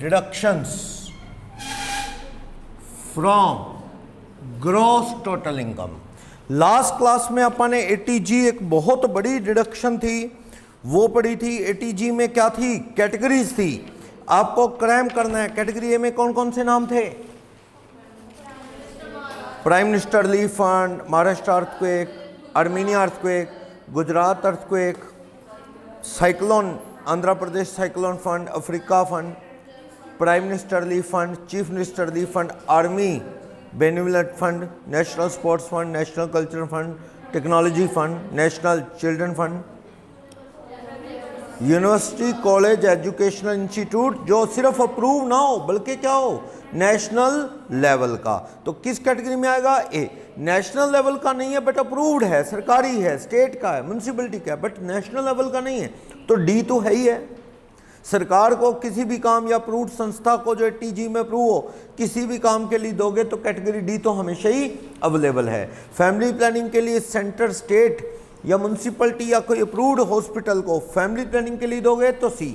Deductions from gross total income. Last class में अपन ने ATG एक बहुत बड़ी डिडक्शन थी वो पढ़ी थी। एटीजी में क्या थी? कैटेगरीज थी। आपको क्रैम करना है। कैटेगरी ए में कौन कौन से नाम थे? Prime minister relief fund, Maharashtra earthquake, Armenia earthquake, Gujarat earthquake, cyclone, Andhra Pradesh cyclone fund, Africa fund, prime minister relief fund, chief minister relief fund, army benevolent fund, national sports fund, national cultural fund, technology fund, national children fund, university college educational institute जो सिर्फ approve ना हो बल्कि क्या हो, national level का। तो किस कैटेगरी में आएगा? ए। नेशनल लेवल का नहीं है बट अप्रूव्ड है, सरकारी है, स्टेट का है, म्यूनसिपलिटी का है, बट नेशनल लेवल का नहीं है। तो डी तो है ही है। सरकार को किसी भी काम या अप्रूव्ड संस्था को जो टीजी में अप्रूव हो किसी भी काम के लिए दोगे तो कैटेगरी डी तो हमेशा ही अवेलेबल है। फैमिली प्लानिंग के लिए सेंटर, स्टेट या म्यूनसिपलिटी या कोई अप्रूव्ड हॉस्पिटल को फैमिली प्लानिंग के लिए दोगे तो सी।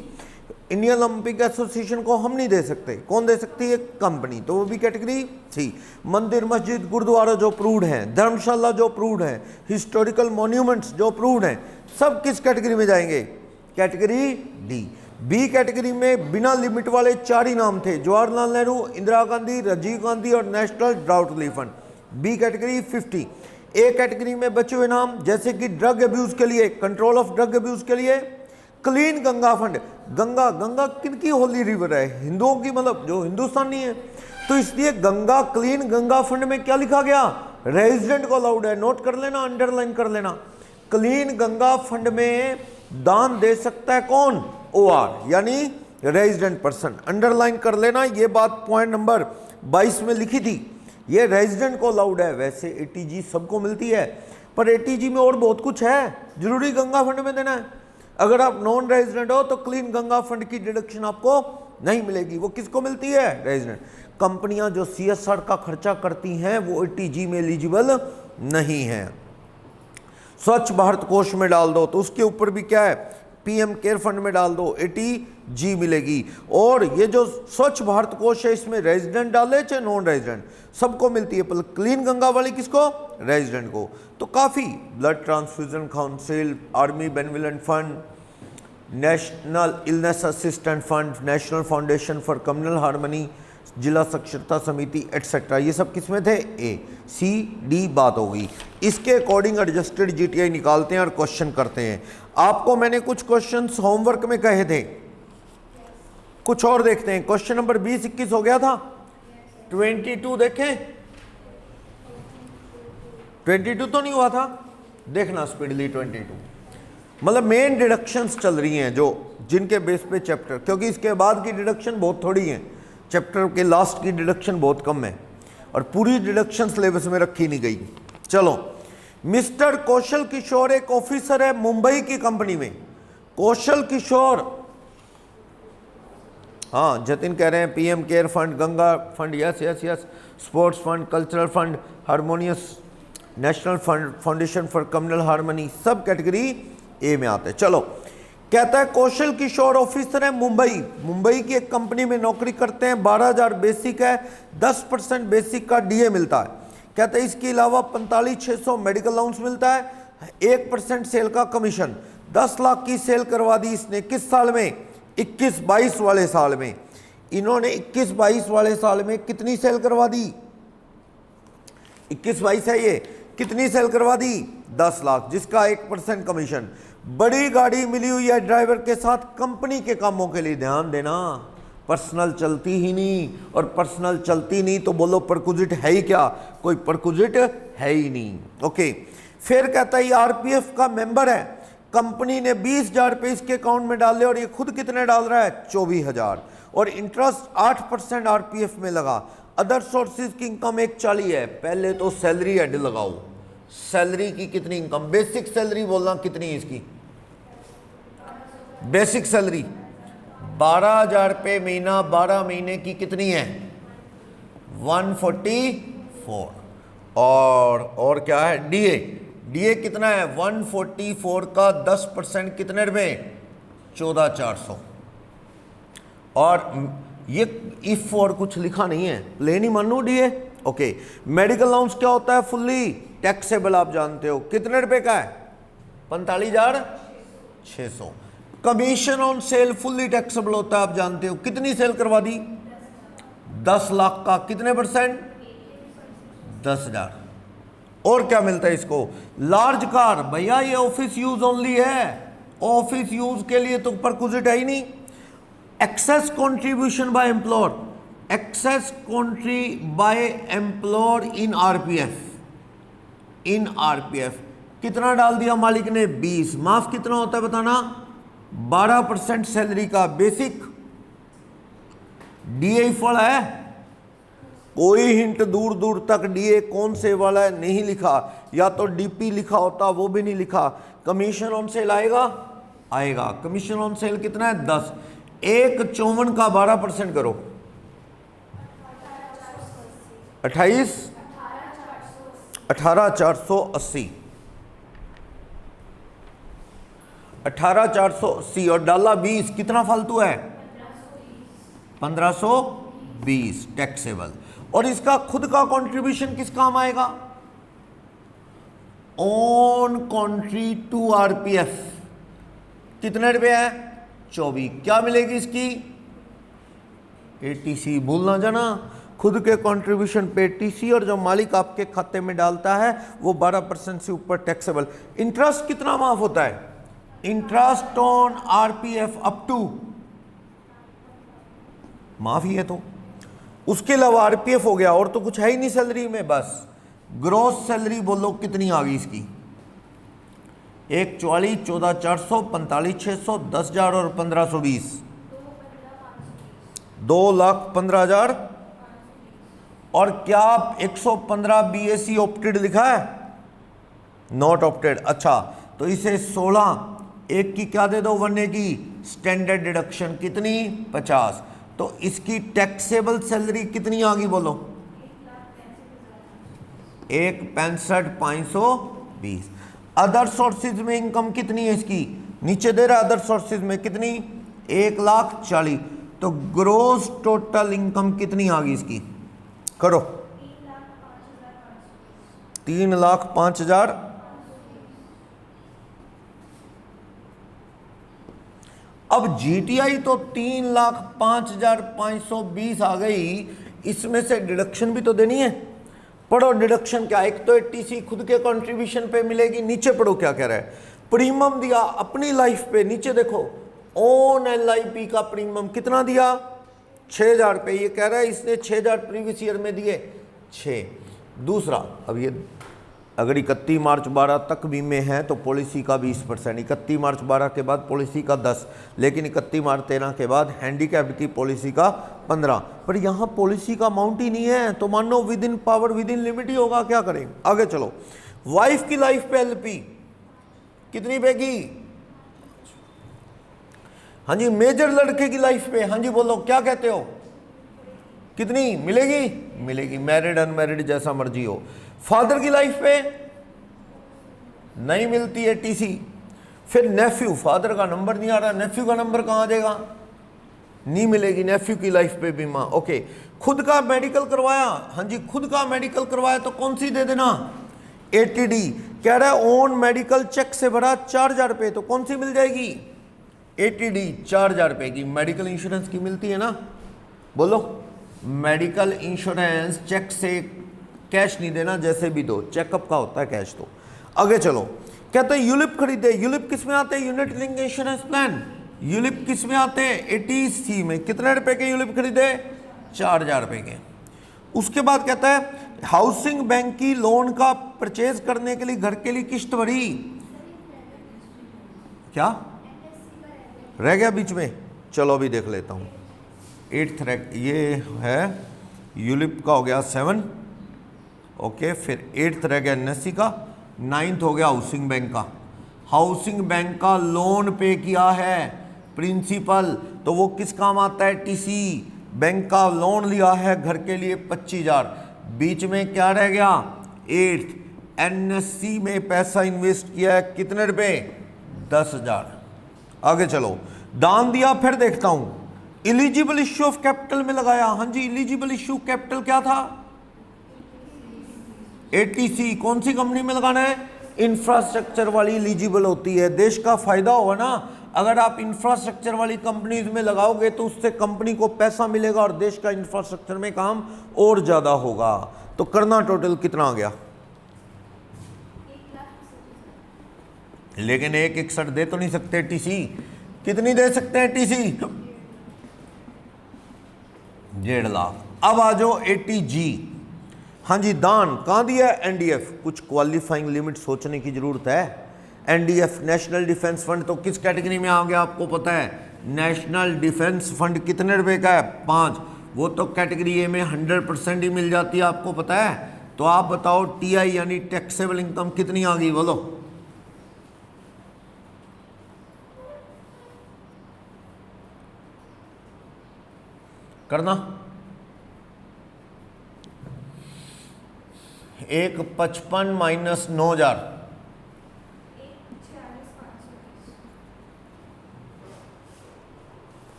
इंडियन ओलंपिक एसोसिएशन को हम नहीं दे सकते। कौन दे सकती है? कंपनी, तो वो भी कैटेगरी सी। मंदिर, मस्जिद, गुरुद्वारा जो अप्रूव्ड हैं, धर्मशाला जो अप्रूव्ड हैं, हिस्टोरिकल मॉन्यूमेंट्स जो अप्रूव्ड हैं, सब किस कैटेगरी में जाएंगे? Category D. बी कैटेगरी में बिना लिमिट वाले 4 ही नाम थे, जवाहरलाल नेहरू, इंदिरा गांधी, राजीव गांधी और national drought relief fund. B category 50। A category में बचे हुए नाम जैसे कि ड्रग अब्यूज के लिए, कंट्रोल ऑफ ड्रग अब्यूज के लिए क्लीन गंगा फंड। गंगा, गंगा किनकी होली रिवर है? हिंदुओं की, मतलब जो हिंदुस्तानी है। तो इसलिए गंगा, क्लीन गंगा फंड में क्या लिखा गया? रेजिडेंट को अलाउड है। नोट कर लेना, अंडरलाइन कर लेना। क्लीन गंगा फंड में दान दे सकता है कौन? OR यानी रेजिडेंट पर्सन। अंडरलाइन कर लेना, ये बात पॉइंट नंबर 22 में लिखी थी। ये रेजिडेंट को अलाउड है। वैसे एटीजी सबको मिलती है पर एटीजी में और बहुत कुछ है, जरूरी गंगा फंड में देना है। अगर आप नॉन रेजिडेंट हो तो क्लीन गंगा फंड की डिडक्शन आपको नहीं मिलेगी। वो किसको मिलती है? रेजिडेंट। कंपनियां जो CSR का खर्चा करती हैं वो एटीजी में एलिजिबल नहीं है। स्वच्छ भारत कोष में डाल दो तो उसके ऊपर भी क्या है? PM केयर फंड में डाल दो, एटीजी मिलेगी। और ये जो स्वच्छ भारत कोष है इसमें रेजिडेंट डाले चाहे नॉन रेजिडेंट सबको मिलती है, पर क्लीन गंगा वाली किसको? रेजिडेंट को। तो काफ़ी blood transfusion council, army benevolent fund, national illness assistant fund, national foundation for communal harmony, जिला साक्षरता समिति एटसेट्रा, ये सब किसमें थे? ए। सी डी बात होगी। इसके अकॉर्डिंग एडजस्टेड GTI निकालते हैं और क्वेश्चन करते हैं। आपको मैंने कुछ क्वेश्चंस होमवर्क में कहे थे, कुछ और देखते हैं। क्वेश्चन नंबर 20-21 हो गया था। 22 देखें, 22 तो नहीं हुआ था, देखना स्पीडली। 22 मतलब मेन डिडक्शंस चल रही हैं जो जिनके बेस पे चैप्टर, क्योंकि इसके बाद की डिडक्शन बहुत थोड़ी है, चैप्टर के लास्ट की डिडक्शन बहुत कम है और पूरी डिडक्शन सिलेबस में रखी नहीं गई। चलो, मिस्टर कौशल किशोर एक ऑफिसर है मुंबई की कंपनी में। कौशल किशोर, हाँ जतिन कह रहे हैं PM care fund, Ganga fund, yes yes yes, sports fund, cultural fund, harmonious, national fund, foundation for communal harmony, सब कैटेगरी ए में आते हैं। चलो, कहता है कौशल किशोर ऑफिसर है मुंबई की एक कंपनी में नौकरी करते हैं। 12,000 बेसिक है, 10% बेसिक का DA मिलता है। कहते हैं इसके अलावा 45,600 मेडिकल अलाउंस मिलता है, 1% सेल का कमीशन। 10 लाख की सेल करवा दी इसने किस साल में? 21-22 वाले साल में। इन्होंने 21-22 वाले साल में कितनी सेल करवा दी? 21-22 है ये, कितनी सेल करवा दी? 10 लाख, जिसका 1% कमीशन। बड़ी गाड़ी मिली हुई है ड्राइवर के साथ कंपनी के कामों के लिए। ध्यान देना, पर्सनल चलती ही नहीं, और पर्सनल चलती नहीं तो बोलो परकुजिट है ही क्या? कोई परकुजिट है ही नहीं। ओके, फिर कहता है RPF का मेंबर है, कंपनी ने 20,000 रुपये इसके अकाउंट में डाले और ये खुद कितने डाल रहा है? 24,000, और इंटरेस्ट 8% RPF में लगा। अदर सोर्सेज की इनकम 140 है। पहले तो सैलरी हेड लगाओ, सैलरी की कितनी इनकम? बेसिक सैलरी बोलना कितनी है इसकी? बेसिक सैलरी 12,000 रुपये महीना, 12 महीने की कितनी है? 144। और क्या है? DA कितना है? 144 का 10% कितने रुपये? 14,400। और ये इफ और कुछ लिखा नहीं है, प्लेन ही मानू डीए। ओके, मेडिकल अलाउंस क्या होता है? फुल्ली टैक्सेबल, आप जानते हो। कितने रुपए का है? 45,600। Commission on sale fully taxable होता है, आप जानते हो। कितनी सेल करवा दी? 10 लाख का कितने परसेंट? 10,000। और क्या मिलता है इसको? लार्ज कार, भैया ये ऑफिस यूज ओनली है, ऑफिस यूज के लिए तो परक्विजिट है ही नहीं। Excess contribution by employer, excess contri by employer in RPF, in RPF कितना डाल दिया मालिक ने? 20। माफ कितना होता है बताना? 12% सैलरी का। बेसिक डीए फल है, कोई हिंट दूर दूर तक डीए कौन से वाला है नहीं लिखा, या तो डीपी लिखा होता, वो भी नहीं लिखा। कमीशन ऑन सेल आएगा? आएगा। कमीशन ऑन सेल कितना है? 10। 1,54 का 12% करो, 28, 18,480, 18,480 और डाला 20, कितना फालतू है? 1520 टैक्सेबल। और इसका खुद का कंट्रीब्यूशन किस काम आएगा? ऑन कॉन्ट्री टू आरपीएफ कितने रुपए है? 24। क्या मिलेगी इसकी? एटीसी। भूलना जाना, खुद के कंट्रीब्यूशन पे एटीसी, और जो मालिक आपके खाते में डालता है वो 12% से ऊपर टैक्सेबल। इंटरेस्ट कितना माफ होता है? Interest on RPF up to, माफ ही है तो। उसके अलावा आरपीएफ हो गया, और तो कुछ है ही नहीं सैलरी में। बस ग्रॉस सैलरी बोलो कितनी आ गई इसकी? 1,44, 14,400, 45,600, 10,000 और 1,520, 2,15,000। और क्या 115 बीएससी ऑप्टेड लिखा है? Not opted. अच्छा, तो इसे 16, एक की क्या दे दो? 1A की स्टैंडर्ड डिडक्शन कितनी? 50। तो इसकी टैक्सेबल सैलरी कितनी आ गई बोलो? 1,65,520। अदर सोर्सेज में इनकम कितनी है इसकी? नीचे दे रहा है अदर सोर्सेज में कितनी? 1,40,000। तो ग्रोस टोटल इनकम कितनी आ गई इसकी? करो, 3,05,000। अब जीटीआई तो 3,05,520 आ गई, इसमें से डिडक्शन भी तो देनी है। पढ़ो डिडक्शन क्या? एक तो एटीसी खुद के कंट्रीब्यूशन पे मिलेगी, नीचे पढ़ो क्या कह रहा है। प्रीमियम दिया अपनी लाइफ पे, नीचे देखो ऑन एलआईपी का प्रीमियम कितना दिया? 6,000 रुपये। ये कह रहा है इसने 6,000 प्रीवियस ईयर में दिए 6। दूसरा, अब ये अगर 31 मार्च 12 तक बीमे हैं तो पॉलिसी का 20%, 31 मार्च 12 के बाद पॉलिसी का 10, लेकिन 31 मार्च 13 के बाद हैंडीकैप्ड की पॉलिसी का 15। पर यहाँ पॉलिसी का अमाउंट ही नहीं है, तो मानो within power within limit ही होगा। क्या करें? आगे चलो। वाइफ की लाइफ पे एलपी कितनी पेगी? हाँ जी। मेजर लड़के की लाइफ पे, हाँ जी बोलो क्या कहते हो? कितनी मिलेगी? मिलेगी। मैरिड अनमैरिड जैसा मर्जी हो। फादर की लाइफ पे नहीं मिलती है टीसी। फिर नेफ्यू, फादर का नंबर नहीं आ रहा, नेफ्यू का नंबर कहाँ आ जाएगा? नहीं मिलेगी नेफ्यू की लाइफ पे बीमा। ओके, खुद का मेडिकल करवाया, हाँ जी खुद का मेडिकल करवाया तो कौन सी दे देना? एटीडी। कह रहा है ओन मेडिकल चेक से भरा 4,000 रुपये, तो कौन सी मिल जाएगी? एटीडी 4,000 रुपये की। मेडिकल इंश्योरेंस की मिलती है ना, बोलो। मेडिकल इंश्योरेंस चेक से कैश नहीं देना, जैसे भी दो, चेकअप का होता है कैश। तो आगे चलो, कहते हैं यूलिप खरीदे। यूलिप किस में आते हैं? Unit link insurance plan. ULIP किस में आते हैं? एटीसी में। कितने रुपए के यूलिप खरीदे? 4,000 रुपए के। उसके बाद कहता है हाउसिंग बैंक की लोन का परचेज करने के लिए घर के लिए किस्त भरी। क्या रह गया बीच में? चलो अभी देख लेता हूँ। 8th ये है यूलिप का, हो गया 7। ओके, फिर 8th रह गया एनएससी का, 9th हो गया हाउसिंग बैंक का। हाउसिंग बैंक का लोन पे किया है प्रिंसिपल, तो वो किस काम आता है? टीसी। बैंक का लोन लिया है घर के लिए 25,000। बीच में क्या रह गया? 8th। एनएससी में पैसा इन्वेस्ट किया है कितने रुपए? 10,000। आगे चलो, दान दिया, फिर देखता हूं इलिजिबल इश्यू ऑफ कैपिटल में लगाया। हाँ जी, इलिजिबल इश्यू कैपिटल क्या था? एटीसी। कौन सी कंपनी में लगाना है? इंफ्रास्ट्रक्चर वाली इलिजिबल होती है। देश का फायदा होगा ना, अगर आप इंफ्रास्ट्रक्चर वाली कंपनीज में लगाओगे तो उससे कंपनी को पैसा मिलेगा और देश का इंफ्रास्ट्रक्चर में काम और ज्यादा होगा। तो करना टोटल कितना आ गया? लेकिन 161 दे तो नहीं सकते टीसी। कितनी दे सकते हैं टीसी? 1.5 लाख। अब आ जाओ 80G। हाँ जी, दान कहाँ दिया है? एनडीएफ। कुछ क्वालिफाइंग लिमिट सोचने की जरूरत है। एनडीएफ नेशनल डिफेंस फंड तो किस कैटेगरी में आ गया आपको पता है? नेशनल डिफेंस फंड कितने रुपए का है? 5। वो तो कैटेगरी ए में 100% ही मिल जाती है, आपको पता है। तो आप बताओ टीआई यानी टैक्सेबल इनकम कितनी आ गई? बोलो। करना 155 माइनस 9,000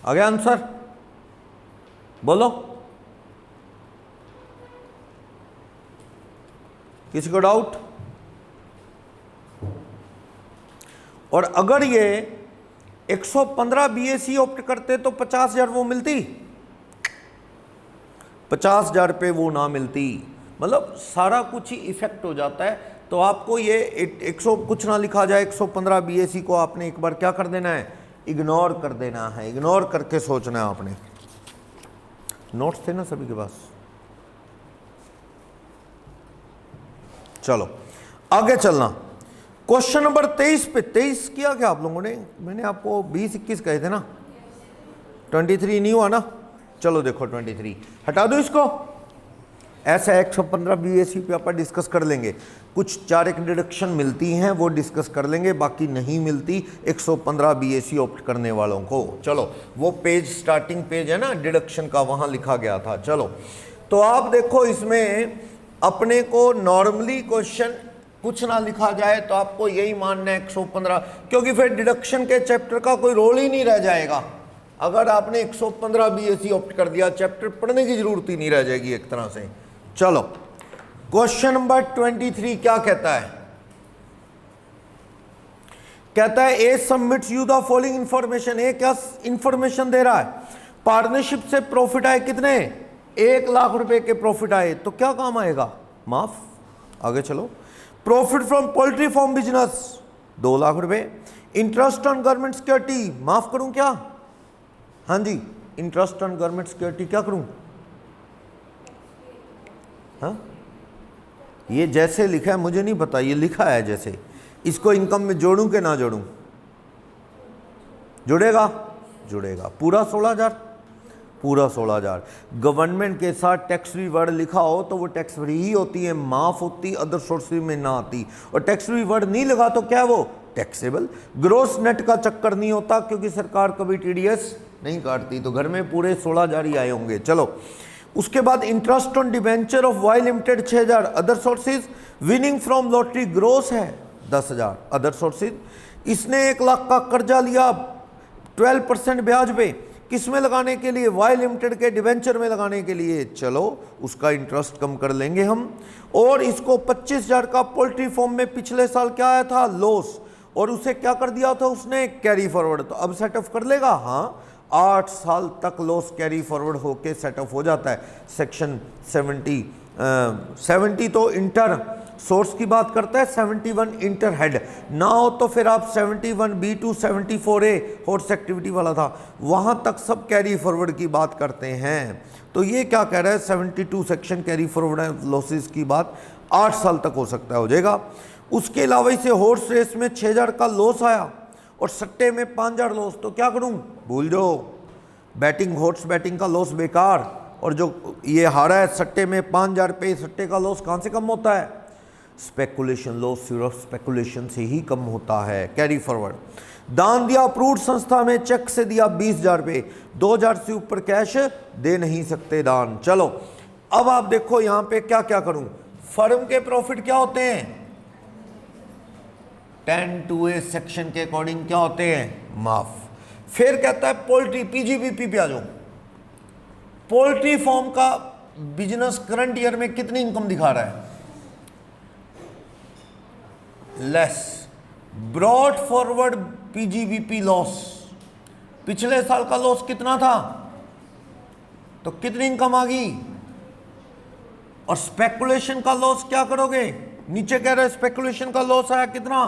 आ गया आंसर? बोलो, किसी को डाउट? और अगर ये 115 बीएससी ऑप्ट करते तो 50,000 वो मिलती, 50,000 पे वो ना मिलती। मतलब सारा कुछ ही इफेक्ट हो जाता है। तो आपको ये 100 कुछ ना लिखा जाए, 115 बीएससी को आपने एक बार क्या कर देना है? इग्नोर कर देना है। इग्नोर करके सोचना है आपने। नोट्स थे ना सभी के पास? चलो आगे चलना। क्वेश्चन नंबर 23 पे। 23 किया क्या आप लोगों ने? मैंने आपको 20-21 कहे थे ना। 23 नहीं हुआ ना? चलो देखो 23 हटा दो इसको। ऐसा 115 बीएससी पे अपन डिस्कस कर लेंगे। कुछ 4 एक डिडक्शन मिलती हैं वो डिस्कस कर लेंगे, बाकी नहीं मिलती 115 बीएससी ऑप्ट करने वालों को। चलो वो पेज स्टार्टिंग पेज है ना डिडक्शन का, वहां लिखा गया था। चलो तो आप देखो इसमें अपने को नॉर्मली क्वेश्चन कुछ ना लिखा जाए तो आपको यही मानना है 115, क्योंकि फिर डिडक्शन के चैप्टर का कोई रोल ही नहीं रह जाएगा। अगर आपने 115 बीएससी ऑप्ट कर दिया, चैप्टर पढ़ने की जरूरत ही नहीं रह जाएगी एक तरह से। चलो क्वेश्चन नंबर 23 क्या कहता है? कहता है A submits you the following information. A क्या इंफॉर्मेशन दे रहा है? पार्टनरशिप से प्रॉफिट आए कितने? 1 लाख रुपए के प्रॉफिट आए। तो क्या काम आएगा? माफ। आगे चलो। Profit from poultry farm business 2 lakh रुपए। इंटरेस्ट ऑन गवर्नमेंट सिक्योरिटी माफ करूं क्या? हाँ जी, इंटरेस्ट ऑन गवर्नमेंट सिक्योरिटी क्या करूं? हाँ, ये जैसे लिखा है मुझे नहीं पता, ये लिखा है जैसे। इसको इनकम में जोड़ूं कि ना जोड़ूं? जुड़ेगा? जुड़ेगा। पूरा 16,000? पूरा 16,000। गवर्नमेंट के साथ टैक्स फ्री वर्ड लिखा हो तो वो टैक्स फ्री ही होती है, माफ होती, अदर सोर्सेज में ना आती। और टैक्स फ्री वर्ड नहीं लगा तो क्या वो? टैक्सेबल। ग्रोस नेट का चक्कर नहीं होता क्योंकि सरकार कभी टीडीएस नहीं काटती। तो घर में पूरे 16,000 ही आए होंगे। चलो उसके बाद interest on debenture of Y limited 6,000। Other sources winning from lottery gross है 10,000। अदर सोर्सेज इसने 1 लाख का कर्जा लिया 12% ब्याज पे, किस में लगाने के लिए? वाई लिमिटेड के डिवेंचर में लगाने के लिए। चलो उसका इंटरेस्ट कम कर लेंगे हम। और इसको 25,000 का पोल्ट्री फॉर्म में पिछले साल क्या आया था? लॉस, और उसे क्या कर दिया था उसने? Carry forward. तो अब सेट ऑफ कर लेगा? हाँ, 8 साल तक लॉस कैरी फॉरवर्ड होके सेट ऑफ हो जाता है। सेक्शन 70 तो इंटर सोर्स की बात करता है, 71 इंटर हेड ना हो तो फिर आप 71B2 74A हॉर्स एक्टिविटी वाला था, वहां तक सब कैरी फॉरवर्ड की बात करते हैं। तो ये क्या कह रहा है? 72 सेक्शन कैरी फॉरवर्ड लॉसेस की बात 8 साल तक हो सकता है, हो जाएगा। उसके अलावा इसे हॉर्स रेस में 6,000 का लॉस आया और सट्टे में 5,000 लॉस। तो क्या करूं? भूल जाओ, बैटिंग हॉर्स बैटिंग का लॉस बेकार। और जो ये हारा है सट्टे में 5,000 पे, सट्टे का लॉस कहां से कम होता है? स्पेकुलेशन लॉस सिर्फ स्पेकुलेशन से ही कम होता है। Carry forward. दान दिया अप्रूव्ड संस्था में, चेक से दिया 20,000 पे, 2,000 से ऊपर कैश दे नहीं सकते दान। चलो अब आप देखो यहां पे क्या क्या करूं। फर्म के प्रॉफिट क्या होते हैं? 10(2)A सेक्शन के अकॉर्डिंग क्या होते हैं? माफ। फिर कहता है पोल्ट्री, पीजीबीपी पे आ जाओ। पोल्ट्री फार्म का बिजनेस करंट ईयर में कितनी इनकम दिखा रहा है? Less. Brought forward PGBP loss, पिछले साल का लॉस कितना था, तो कितनी इनकम आ गई? और स्पेकुलेशन का लॉस क्या करोगे? नीचे कह रहे स्पेकुलेशन का लॉस आया कितना?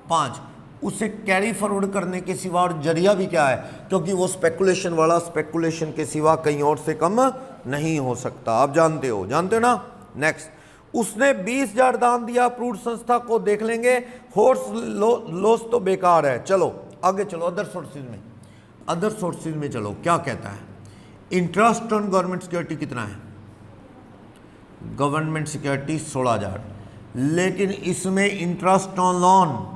5। उसे कैरी फॉरवर्ड करने के सिवा और जरिया भी क्या है, क्योंकि वो स्पेकुलेशन वाला स्पेकुलेशन के सिवा कहीं और से कम नहीं हो सकता। आप जानते हो ना। नेक्स्ट, उसने 20,000 दान दिया अप्रूव्ड संस्था को, देख लेंगे। होर्स लॉस तो बेकार है। चलो आगे चलो, अदर सोर्सेज में चलो, क्या कहता है? इंटरेस्ट ऑन गवर्नमेंट सिक्योरिटी कितना है? गवर्नमेंट सिक्योरिटी 16,000, लेकिन इसमें इंटरेस्ट ऑन लोन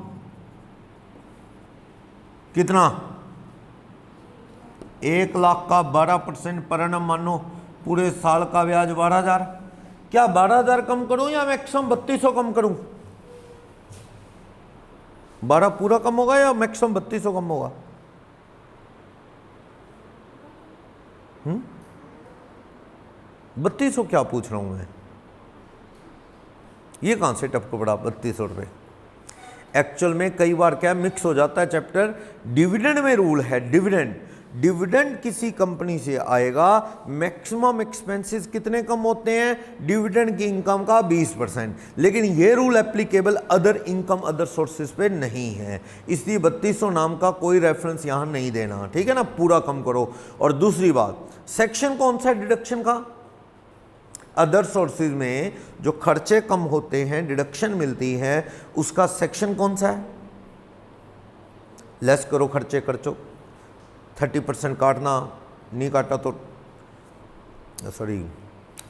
कितना? 1 लाख का 12% पर एनम, मानो पूरे साल का ब्याज 12,000। क्या 12,000 कम करूं या मैक्सिमम 3200 कम करूं? 12 पूरा कम होगा या मैक्सिमम 3200 कम होगा? 3200 क्या पूछ रहा हूं मैं? ये कहां से टपको पड़ा 3200 रुपये? एक्चुअल में कई बार क्या मिक्स हो जाता है चैप्टर। डिविडेंड में रूल है, डिविडेंड किसी कंपनी से आएगा, मैक्सिमम एक्सपेंसेस कितने कम होते हैं? डिविडेंड की इनकम का 20%। लेकिन ये rule applicable other income other sources पे नहीं है, इसलिए 3200 नाम का कोई रेफरेंस यहां नहीं देना, ठीक है ना। पूरा कम करो। और दूसरी बात, सेक्शन कौन सा है डिडक्शन का? अदर सोर्सेज में जो खर्चे कम होते हैं, डिडक्शन मिलती है, उसका सेक्शन कौन सा है? लेस करो खर्चे, 30% काटना, नहीं काटा तो सॉरी,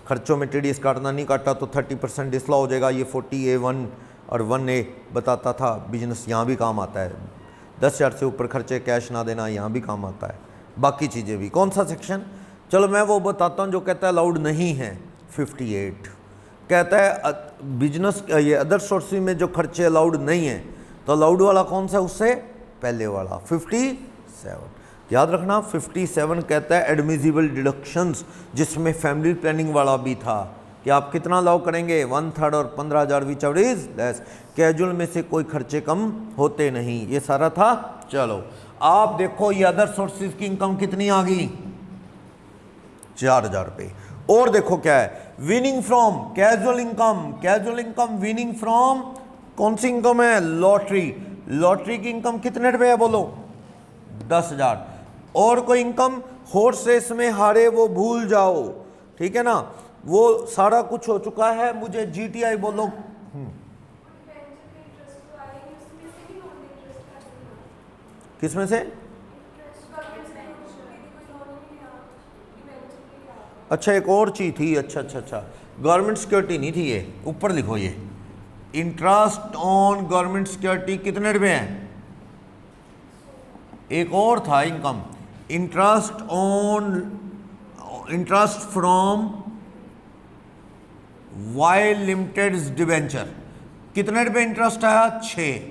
खर्चों में टीडीएस काटना नहीं काटा तो 30% डिसला हो जाएगा। ये 40A1 और 1A बताता था बिजनेस, यहाँ भी काम आता है। 10,000 से ऊपर खर्चे कैश ना देना यहाँ भी काम आता है, बाकी चीज़ें भी। कौन सा सेक्शन? चलो मैं वो बताता हूँ जो कहता है अलाउड नहीं है। 58 कहता है बिजनेस, ये अदर सोर्सेज में जो खर्चे अलाउड नहीं है, तो अलाउड वाला कौन सा? उससे पहले वाला 57। याद रखना 57 कहता है एडमिजिबल डिडक्शंस, जिसमें फैमिली प्लानिंग वाला भी था कि आप कितना अलाउ करेंगे? 1/3 और 15,000 which ever is less. Casual में से कोई खर्चे कम होते नहीं, ये सारा था। चलो आप देखो ये अदर सोर्सेज की इनकम कितनी आ गई? 4,000 रुपये। और देखो क्या है? Winning from casual income winning from कौन सी इनकम है? लॉटरी की इनकम कितने रुपए है बोलो? 10,000। और कोई इनकम? हॉर्स रेस में हारे वो भूल जाओ, ठीक है ना, वो सारा कुछ हो चुका है। मुझे जीटीआई बोलो। किसमें से? अच्छा एक और चीज थी, अच्छा गवर्नमेंट सिक्योरिटी नहीं थी ये, ऊपर लिखो ये इंटरेस्ट ऑन गवर्नमेंट सिक्योरिटी कितने रुपए हैं? एक और था income, interest from Y limited debenture, कितने रुपए इंटरेस्ट आया? 6,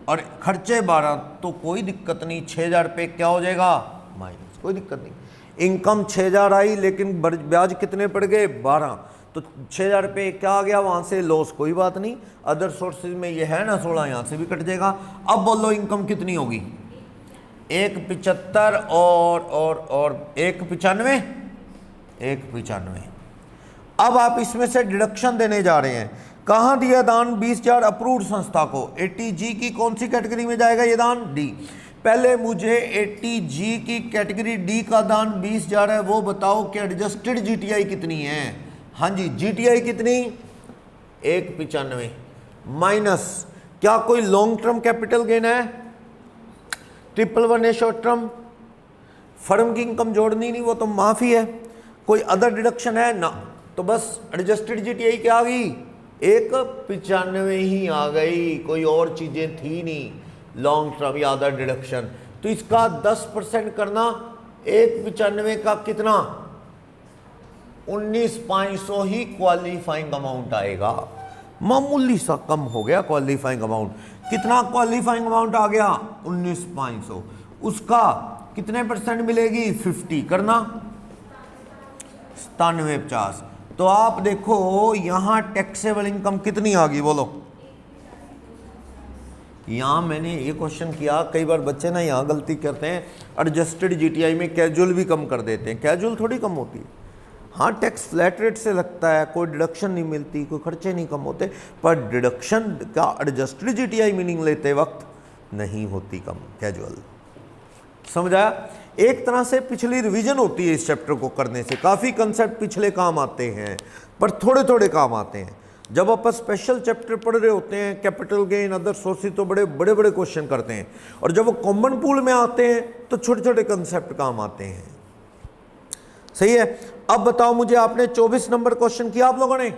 और खर्चे 12, तो कोई दिक्कत नहीं। 6,000 रुपये क्या हो जाएगा? माइनस, कोई दिक्कत नहीं। इनकम 6,000 आई, लेकिन ब्याज कितने पड़ गए? 12, तो 6,000 रुपये क्या आ गया वहां से? लॉस, कोई बात नहीं। अदर सोर्सेज में ये है ना 16, यहां से भी कट जाएगा। अब बोलो इनकम कितनी होगी? 175 और 195। अब आप इसमें से डिडक्शन देने जा रहे हैं। कहां दिया दान? 20,000 अप्रूव्ड संस्था को। 80G की कौन सी कैटेगरी में जाएगा ये दान? डी। पहले मुझे 80G की कैटेगरी डी का दान 20,000 है, वो बताओ कि एडजस्टेड जीटीआई कितनी है? हाँ जी, जीटीआई कितनी? 195 माइनस, क्या कोई लॉन्ग टर्म कैपिटल गेन है? 111 है शॉर्ट टर्म। फर्म की इनकम जोड़नी नहीं, वो तो माफी है। कोई अदर डिडक्शन है ना, तो बस एडजस्टेड जीटीआई क्या आ गई? 195 ही आ गई, कोई और चीजें थी नहीं, लॉन्ग टर्म या अदर डिडक्शन। तो इसका 10% करना, 195 का कितना? 19,500 ही क्वालिफाइंग अमाउंट आएगा। मामूली सा कम हो गया क्वालिफाइंग अमाउंट। कितना क्वालिफाइंग अमाउंट आ गया? 19,500। उसका कितने परसेंट मिलेगी, 50 करना 97 50। तो आप देखो यहां टैक्सेबल इनकम कितनी आ गई, बोलो। यहां मैंने ये क्वेश्चन किया, कई बार बच्चे ना यहां गलती करते हैं, एडजस्टेड जीटीआई में कैजुअल भी कम कर देते हैं। कैजुअल थोड़ी कम होती है, हाँ टैक्स फ्लैट रेट से लगता है, कोई डिडक्शन नहीं मिलती, कोई खर्चे नहीं कम होते, पर डिडक्शन का एडजस्टेड जीटीआई मीनिंग लेते वक्त नहीं होती कम, कैजुअल। समझा? एक तरह से पिछली रिवीजन होती है इस चैप्टर को करने से, काफ़ी कंसेप्ट पिछले काम आते हैं पर थोड़े थोड़े काम आते हैं। जब अपन स्पेशल चैप्टर पढ़ रहे होते हैं, कैपिटल गेन अदर सोर्सेज, तो बड़े बड़े बड़े क्वेश्चन करते हैं, और जब वो कॉमन पूल में आते हैं तो छोटे छोटे कंसेप्ट काम आते हैं। सही है। अब बताओ मुझे, आपने 24 नंबर क्वेश्चन किया आप लोगों ने,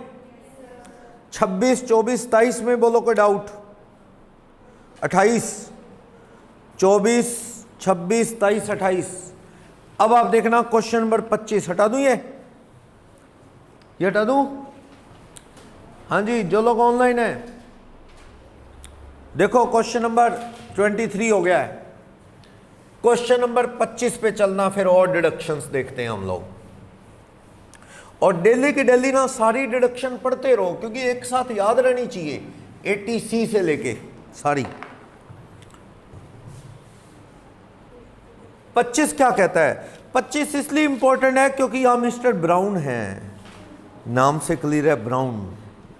26 24 23 में बोलो कोई डाउट, 28 24 26 23 28। अब आप देखना क्वेश्चन नंबर 25, हटा दूं ये हटा दूं? हाँ जी, जो लोग ऑनलाइन है देखो क्वेश्चन नंबर 23 हो गया है, क्वेश्चन नंबर 25 पे चलना, फिर और डिडक्शंस देखते हैं हम लोग। और डेली की डेली ना सारी डिडक्शन पढ़ते रहो, क्योंकि एक साथ याद रहनी चाहिए, 80C से लेके सारी। 25 क्या कहता है? 25 इसलिए इंपॉर्टेंट है क्योंकि यहां मिस्टर ब्राउन है, नाम से क्लियर है, ब्राउन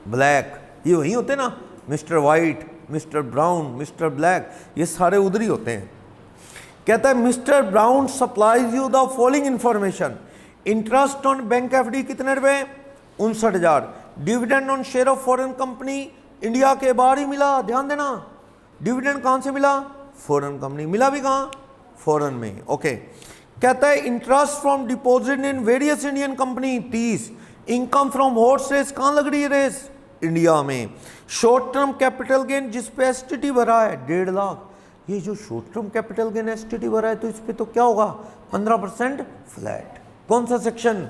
ब्लैक ये वही होते ना, mister white, mister brown, mister black, ये सारे उधर ही होते हैं। कहता है mister brown supplies you the following information, interest on bank FD कितने रुपए, 59,000, dividend on share of foreign company, India के बाहर ही मिला, ध्यान देना, डिविडेंड कहां से मिला, फॉरेन कंपनी, मिला भी कहां, फॉरेन में। ओके। कहता है interest from deposit in various Indian company 30, income from horse race कहां लग रही है रेस, इंडिया में। शॉर्ट टर्म कैपिटल गेन जिस पे एसटीटी भरा है 1.5 लाख, ये जो short term capital gain STT भरा है तो इस पे तो क्या होगा, 15% फ्लैट। कौन सा सेक्शन,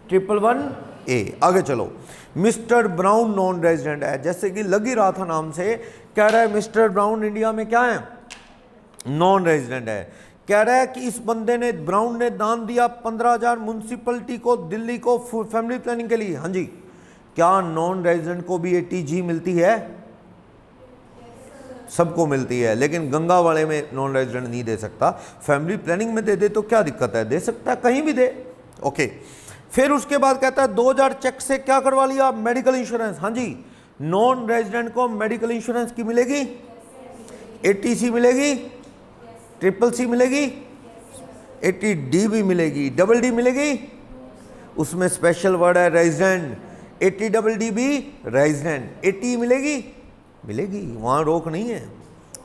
111A। आगे चलो, मिस्टर ब्राउन नॉन रेजिडेंट है, जैसे कि लग ही रहा था नाम से, कह रहा है मिस्टर ब्राउन इंडिया में क्या है, नॉन रेजिडेंट है। कह रहा है कि इस बंदे ने, ब्राउन ने दान दिया 15,000 म्यूनसिपलिटी को, दिल्ली को, फैमिली प्लानिंग के लिए। हाँ जी, क्या नॉन रेजिडेंट को भी 80G मिलती है? सबको मिलती है, लेकिन गंगा वाले में नॉन रेजिडेंट नहीं दे सकता, फैमिली प्लानिंग में दे दे तो क्या दिक्कत है, दे सकता है, कहीं भी दे। ओके। फिर उसके बाद कहता है 2,000 चेक से क्या करवा लिया, मेडिकल इंश्योरेंस। हाँ जी, नॉन रेजिडेंट को मेडिकल इंश्योरेंस की मिलेगी, 80C मिलेगी, CCC मिलेगी, 80D भी मिलेगी, DD मिलेगी, उसमें स्पेशल वर्ड है रेजिडेंट, 80DD भी रेजिडेंट, 80 मिलेगी, मिलेगी, वहाँ रोक नहीं है।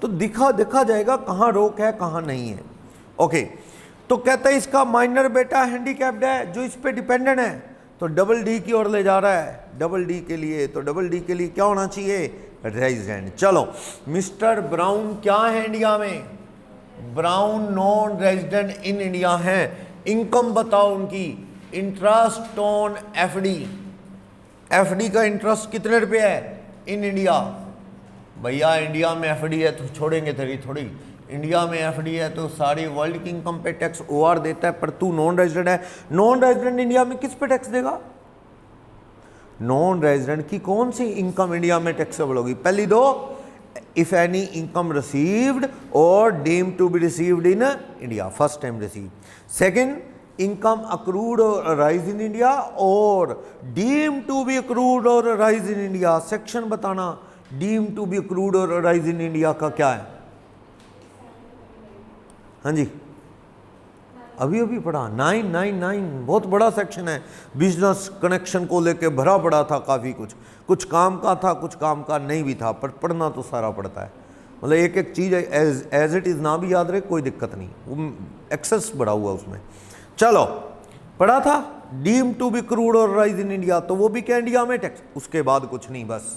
तो देखा जाएगा कहाँ रोक है कहाँ नहीं है। ओके। तो कहता है इसका माइनर बेटा हैंडीकैप्ड है जो इस पे डिपेंडेंट है, तो DD की ओर ले जा रहा है, DD के लिए, तो DD के लिए क्या होना चाहिए, रेजिडेंट। चलो, मिस्टर ब्राउन क्या है इंडिया में, brown non resident in India है। इनकम बताओ उनकी, इंटरेस्ट ऑन एफडी, एफडी का इंटरेस्ट कितने रुपए है इन इंडिया, भैया इंडिया में एफडी है तो छोड़ेंगे तेरी थोड़ी, इंडिया में एफडी है तो सारी वर्ल्ड की इनकम पे टैक्स ओआर देता है, पर तू नॉन रेजिडेंट है, नॉन रेजिडेंट इंडिया में किस पे टैक्स देगा, नॉन रेजिडेंट की कौन सी इनकम इंडिया में टैक्सेबल होगी, पहली दो, if any income received or deemed to be received in India, first time received. Second, income accrued or arise in India or deemed to be accrued or arise in India. Section बताना, deemed to be accrued or arise in India का क्या है, हाँ जी, अभी पढ़ा 999, बहुत बड़ा section है, बिजनेस कनेक्शन को लेके भरा पड़ा था, काफ़ी कुछ काम का था, कुछ काम का नहीं भी था, पर पढ़ना तो सारा पड़ता है, मतलब एक एक चीज़ एज इट इज़ ना भी याद रहे कोई दिक्कत नहीं, वो एक्सेस बढ़ा हुआ उसमें। चलो, पढ़ा था डीम टू बी क्रूड और राइज इन इंडिया, तो वो भी क्या इंडिया में टैक्स, उसके बाद कुछ नहीं, बस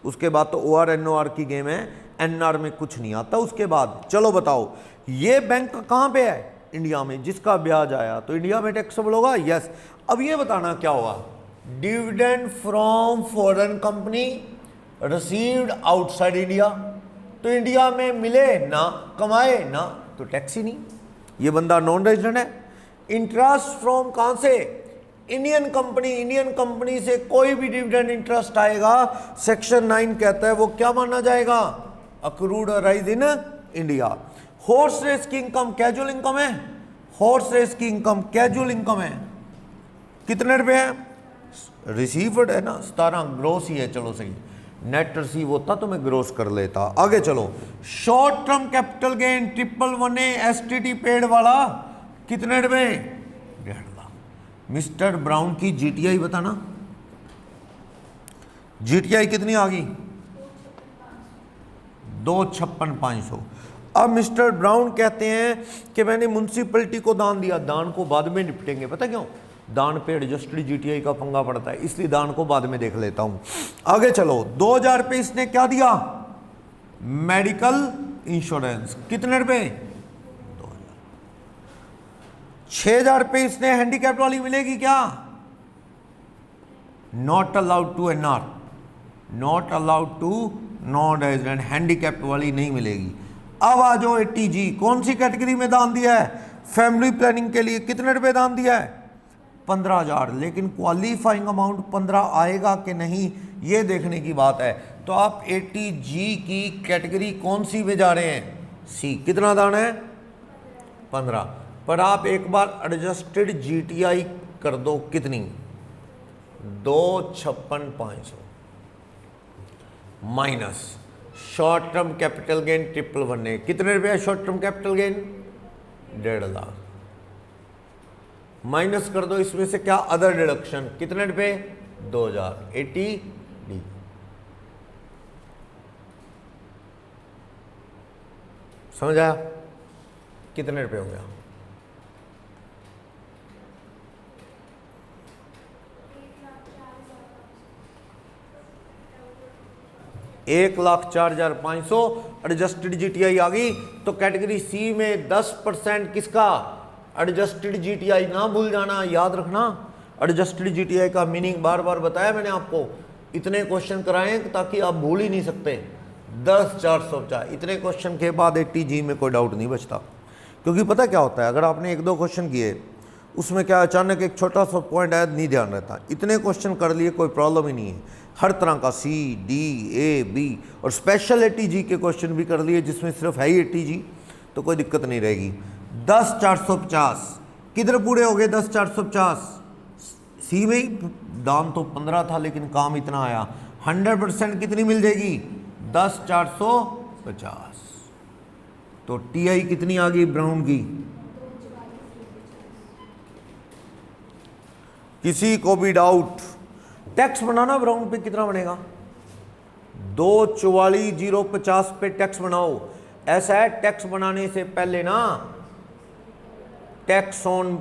उसके बाद तो OR NOR की गेम है, NR में कुछ नहीं आता उसके बाद। चलो बताओ, ये बैंक कहाँ पे है, इंडिया में, जिसका ब्याज आया तो इंडिया में टैक्सेबल होगा, यस। अब ये बताना क्या होगा, dividend from foreign company received outside India, तो इंडिया में मिले ना, कमाए ना, तो तो टैक्स ही नहीं, ये बंदा नॉन रेजिडेंट है। इंटरेस्ट फ्रॉम कहां से, इंडियन कंपनी से कोई भी डिविडेंड इंटरेस्ट आएगा, सेक्शन 9 कहता है वो क्या माना जाएगा, accrued rise in India. Horse race की इनकम कैजुअल इनकम है, हॉर्स रेस की इनकम कैजुअल इनकम है, कितने रुपए है, रिसीव्ड है ना 17, ग्रोस ही है, चलो सही, नेट रिसीव होता तो मैं ग्रोस कर लेता। आगे चलो, short term capital gain 111A STT paid वाला कितने रुपए, 1.5 लाख। मिस्टर ब्राउन की जीटीआई बताना, जीटीआई कितनी आ गई, 256,500। अब मिस्टर ब्राउन कहते हैं कि मैंने म्युनिसिपैलिटी को दान दिया, दान को बाद में निपटेंगे, पता क्यों, दान पे एडजस्टेड जीटीआई का पंगा पड़ता है, इसलिए दान को बाद में देख लेता हूं। आगे चलो, 2000 रुपये इसने क्या दिया, मेडिकल इंश्योरेंस, कितने रुपए, 2000। 6000 रुपये इसने हैंडीकैप वाली मिलेगी क्या, not allowed to NR, not allowed to non resident, handicap वाली नहीं मिलेगी। अब आ जाओ 80G, कौन सी कैटेगरी में दान दिया है, फैमिली प्लानिंग के लिए, कितने रुपए दान दिया है, 15,000। लेकिन क्वालिफाइंग अमाउंट 15 आएगा कि नहीं ये देखने की बात है। तो आप 80G की कैटेगरी कौन सी में जा रहे हैं, सी, कितना दान है, 15। पर आप एक बार एडजस्टेड जीटीआई कर दो, कितनी, 256,500 minus short term capital gain 111A, कितने रुपए short term capital gain, 1.5 lakh, minus कर दो इसमें से क्या, अदर डिडक्शन, कितने रुपए, 2000, 80D। समझ आया, कितने रुपए हो गया, 1,04,500 एडजस्टेड जीटीआई आ गई। तो कैटेगरी सी में 10% किसका, एडजस्टेड जीटीआई, ना भूल जाना, याद रखना। एडजस्टेड जीटीआई का मीनिंग बार बार बताया मैंने आपको, इतने क्वेश्चन कराए ताकि आप भूल ही नहीं सकते। 10,450 इतने क्वेश्चन के बाद 80G में कोई डाउट नहीं बचता, क्योंकि पता क्या होता है, अगर आपने 1-2 क्वेश्चन किए उसमें क्या अचानक एक छोटा सा पॉइंट आया, नहीं ध्यान रहता। इतने क्वेश्चन कर लिए कोई प्रॉब्लम ही नहीं है, हर तरह का C, D, A, B और स्पेशल 80G के क्वेश्चन भी कर लिए जिसमें सिर्फ है ही 80G, तो कोई दिक्कत नहीं रहेगी। 10,450 किधर पूरे हो गए, 10,450 सी में ही, दाम तो 15 था लेकिन काम इतना आया। 100% कितनी मिल जाएगी, 10,450। तो टीआई कितनी आ गई ब्राउन की, किसी को भी डाउट, टैक्स बनाना ब्राउन पे कितना बनेगा, 2,44,050 पे टैक्स बनाओ। ऐसा है, टैक्स बनाने से पहले ना tax on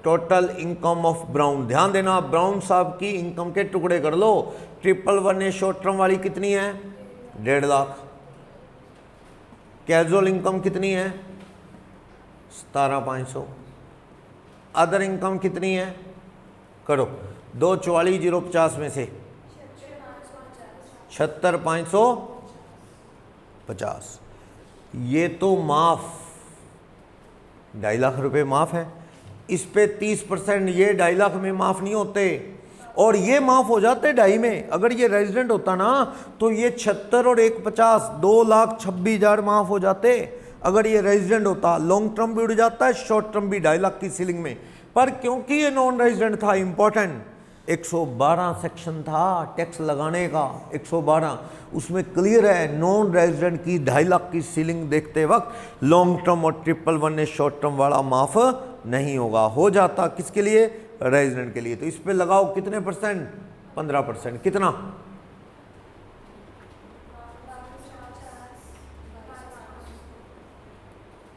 total income of brown, ध्यान देना, ब्राउन साहब की इनकम के टुकड़े कर लो। 111A शॉर्ट टर्म वाली कितनी है, 1.5 लाख। कैजुअल इनकम कितनी है, 17,500। अदर इनकम कितनी है, करो 2,44,050 में से 76,550, ये तो माफ, 2.5 लाख रुपए माफ है। इस पे 30% ये 2.5 लाख में माफ नहीं होते, और ये माफ हो जाते 2.5 में। अगर ये रेजिडेंट होता ना तो ये 76 और 1,50 2,26,000 माफ हो जाते। अगर ये रेजिडेंट होता, लॉन्ग टर्म भी उड़ जाता है, शॉर्ट टर्म भी 2.5 लाख की सीलिंग में। पर क्योंकि ये नॉन रेजिडेंट था, इंपॉर्टेंट 112 सेक्शन था टैक्स लगाने का, 112 उसमें क्लियर है नॉन रेजिडेंट की 2.5 लाख की सीलिंग देखते वक्त लॉन्ग टर्म और 111A शॉर्ट टर्म वाला माफ नहीं होगा। हो जाता किसके लिए, रेजिडेंट के लिए। तो इस पे लगाओ कितने परसेंट, 15%। कितना,